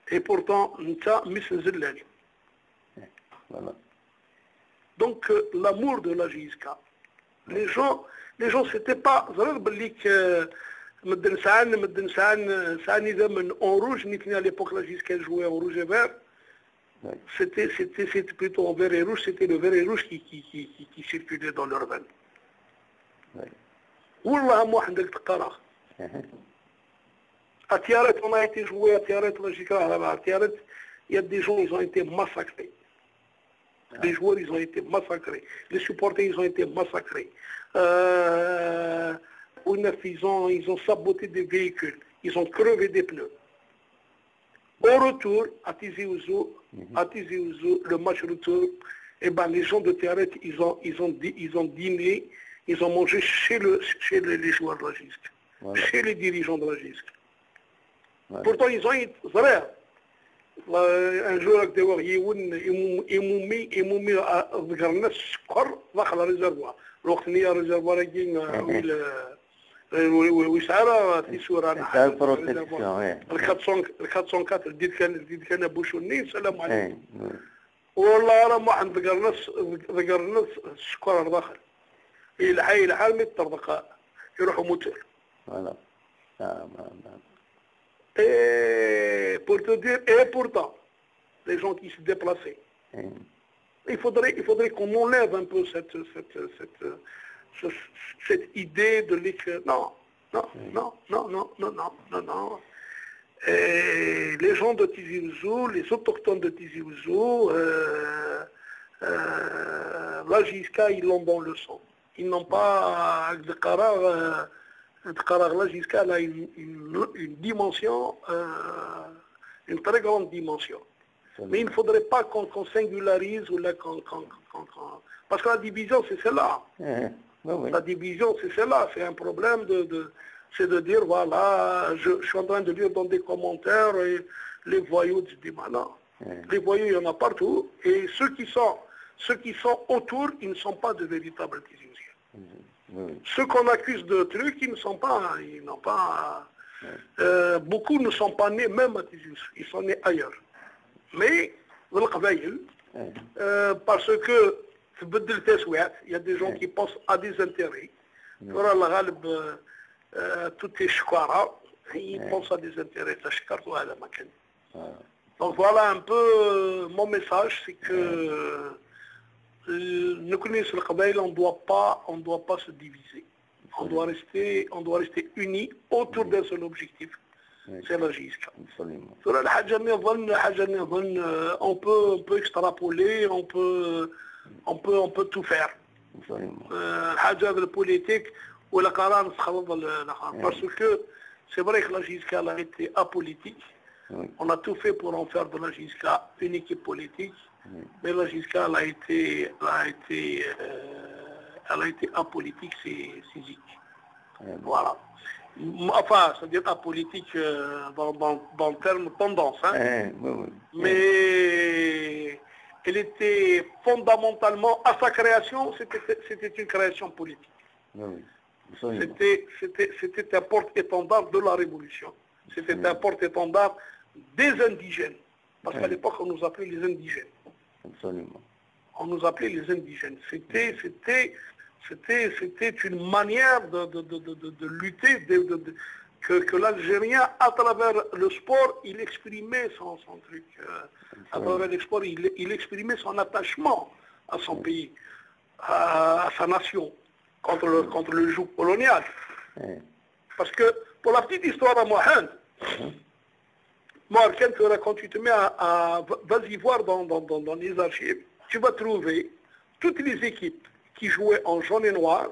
Et pourtant, donc l'amour de la JSK, les gens c'était pas en rouge, ni à l'époque la JSK jouait en rouge et vert. C'était plutôt en vert et rouge, c'était le vert et rouge qui circulait dans leur veine. Wallah, moi, à Tiaret, on a été joué à Tiaret, il y a des gens, ils ont été massacrés. Les joueurs, ils ont été massacrés. Les supporters, ils ont été massacrés. Ils ont saboté des véhicules. Ils ont crevé des pneus. Au retour, à Tizi Ouzou, le match retour, les gens de Tiaret, ils ont dîné, ils ont mangé chez les joueurs de la JSK, chez les dirigeants de la JSK. Pourtant, ils ont été vrai. Un jour, ils m'ont mis ذكر الناس السكر داخل الريزرفوار. الوقت اللي الريزرفوار ويسعر في سورة ال 404 ديال كان بوشوني السلام عليكم. والله راه ما عند ذكر الناس السكر داخل. الحي الحال متر دقائق يروحوا موتور. Et pour te dire, et pourtant, les gens qui se déplaçaient, il faudrait qu'on enlève un peu cette idée de l'écrire. Non. Et les gens de Tizi Ouzou, les autochtones de Tizi Ouzou, la JSK, ils l'ont dans le sang. Ils n'ont pas de Qarar. La JSK, elle a une dimension, une très grande dimension. Mais il ne faudrait pas qu'on singularise ou là, parce que la division, c'est cela. La division, c'est cela. C'est un problème c'est de dire, voilà, je suis en train de lire dans des commentaires et les voyous, je dis, non. Les voyous, il y en a partout. Et ceux qui sont autour, ils ne sont pas de véritables Tunisiens. Ceux qu'on accuse de trucs, ils n'ont pas. Beaucoup ne sont pas nés même à Tizi Ouzou. Ils sont nés ailleurs. Mais, parce que il y a des gens qui pensent à des intérêts. Tout est chouara, ils pensent à des intérêts. Donc voilà un peu mon message, c'est que nous connaissons le Kabaïl, on ne doit pas se diviser. On doit rester unis autour d'un seul objectif. C'est la JSK. On peut extrapoler, on peut tout faire. Le politique ou la Qaran, parce que c'est vrai que la JSK a été apolitique. On a tout fait pour en faire de la JSK une équipe politique, mais la JSK elle a été apolitique, c'est physique. Voilà. Enfin, c'est-à-dire apolitique dans le terme tendance. Mais elle était fondamentalement, à sa création, c'était une création politique. C'était un porte-étendard de la révolution. C'était un porte-étendard des indigènes. Parce qu'à l'époque, on nous appelait les indigènes. Absolument. On nous appelait les indigènes. C'était une manière de lutter, que l'Algérien, à travers le sport, il exprimait son truc. À travers le sport, il exprimait son attachement à son pays, à sa nation, contre le joug colonial. Parce que, pour la petite histoire à Mohand, quand tu te mets vas-y voir dans les archives, tu vas trouver toutes les équipes qui jouaient en jaune et noir,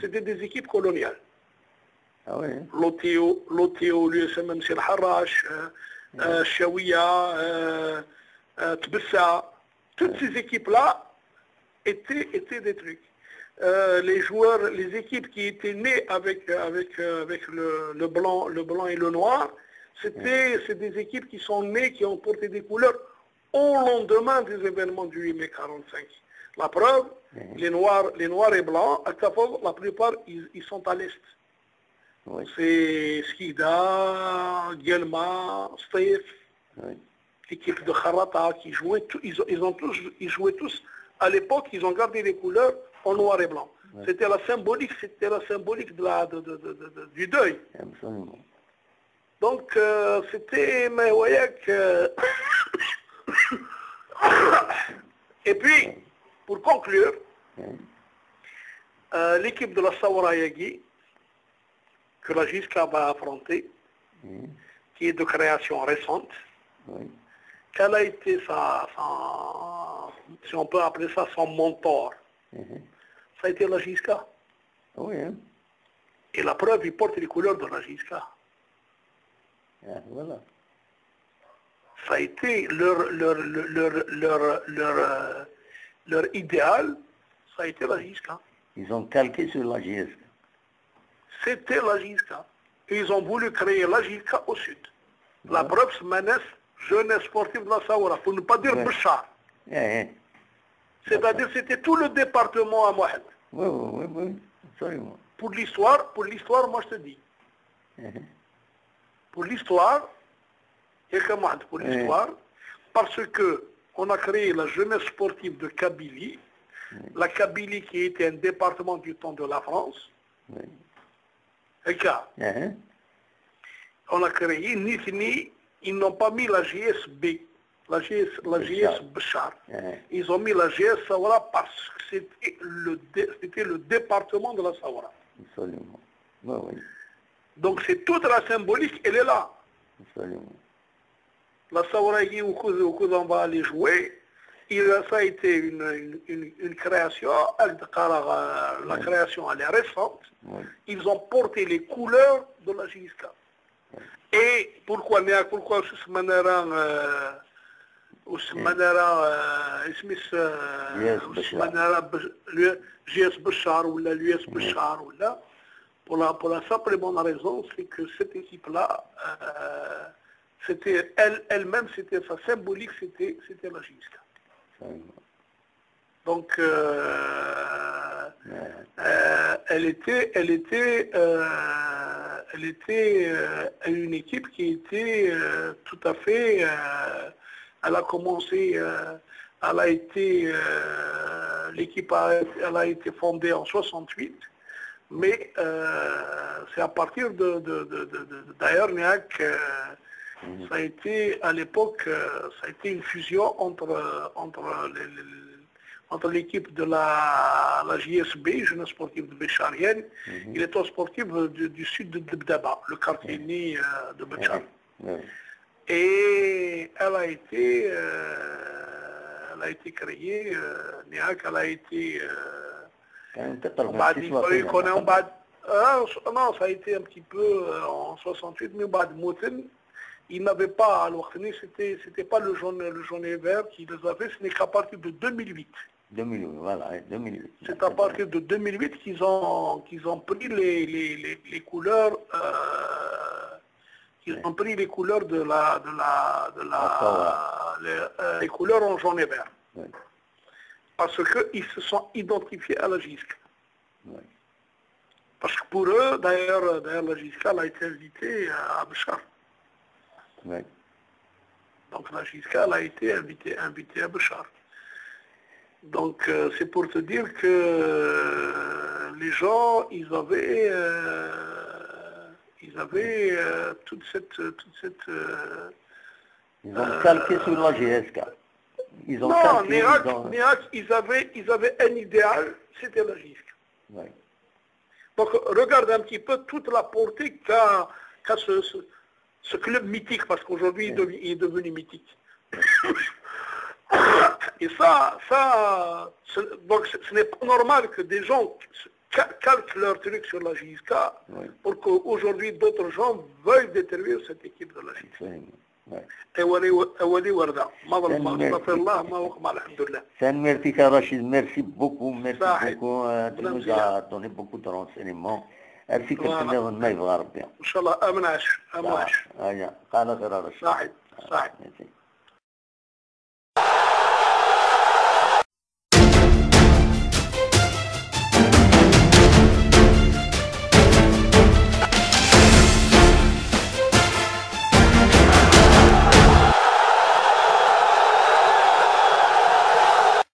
c'était des équipes coloniales. Ah oui. L'OTO, l'USM Msir Harash, Shawiya, Tbessa, toutes ces équipes-là étaient des trucs. Les équipes qui étaient nées avec le blanc et le noir, c'est des équipes qui sont nées, qui ont porté des couleurs au lendemain des événements du 8 mai 45. La preuve, les noirs et blancs, à Kafov, la plupart, ils sont à l'est. Oui. C'est Skida, Guelma, Stif, l'équipe de Kharata qui jouaient, ils jouaient tous. À l'époque, ils ont gardé les couleurs en noir et blanc. Ouais. C'était la symbolique du deuil. Absolument. Donc, mais vous voyez que... Et puis, pour conclure, l'équipe de la Sawara Yagi, que la JSK va affronter, qui est de création récente, quelle a été si on peut appeler ça son mentor, ça a été la JSK. Oui, hein. Et la preuve, il porte les couleurs de la JSK. Voilà. Ça a été leur idéal, ça a été la JSK. Ils ont calqué sur la JSK. C'était la JSK. Et ils ont voulu créer la JSK au sud. La preuve, c'est jeunesse sportive de la Sawara, pour ne pas dire Bouchard. C'est-à-dire c'était tout le département à Mohand. Oui, absolument. Pour l'histoire, moi je te dis. Pour l'histoire, parce que on a créé la jeunesse sportive de Kabylie, la Kabylie qui était un département du temps de la France. On a créé Nithni, ils n'ont pas mis la GSB, la GS Bachar. Ils ont mis la GS Sawara parce que c'était le département de la Sawara. Absolument. Oui. Donc c'est toute la symbolique, elle est là. Absolument. La Sawara où on va aller jouer, ça a été une création, la création elle est récente. Ils ont porté les couleurs de la JSK. Et pourquoi ce manera JS Bachar ou l'US Bachar ou là, pour la simple et bonne raison, c'est que cette équipe-là, c'était elle-même, c'était sa symbolique, c'était la JSK. Donc, elle était une équipe qui était tout à fait. Elle a commencé, l'équipe elle a été fondée en 68, mais c'est à partir d'ailleurs, ça a été à l'époque, ça a été une fusion entre l'équipe de la JSB, Jeunesse Sportive de Bécharienne, et l'étoile sportive du sud de Debdaba, le quartier né de Béchar. Et elle a été créée, elle a été... non, ça a été un petit peu en 68, mais ils n'avaient pas, alors c'était pas le jaune et vert qui les avait, ce n'est qu'à partir de 2008. 2008, voilà, 2008. C'est à partir de 2008 qu'ils ont pris les couleurs, ont pris les couleurs les couleurs en jaune et vert. Oui. Parce qu'ils se sont identifiés à la JSK. Oui. Parce que pour eux, d'ailleurs la JSK a été invitée à Béchar. Oui. Donc la JSK a été invitée à Béchar. Donc c'est pour te dire que les gens, ils avaient toute cette ils ont calqué sur la JSK. Non, Néac, ils avaient un idéal, c'était la JSK. Oui. Donc regarde un petit peu toute la portée qu'a ce club mythique, parce qu'aujourd'hui il est devenu mythique. Et donc ce n'est pas normal que des gens calquent leur truc sur la JSK pour qu'aujourd'hui d'autres gens veuillent détruire cette équipe de la JSK. Rachid, merci beaucoup. Tu nous as donné beaucoup de renseignements. أرسيك الكلام ما يبغى ربي. إن شاء الله أمنعش. قال غير رشيد. صحيح.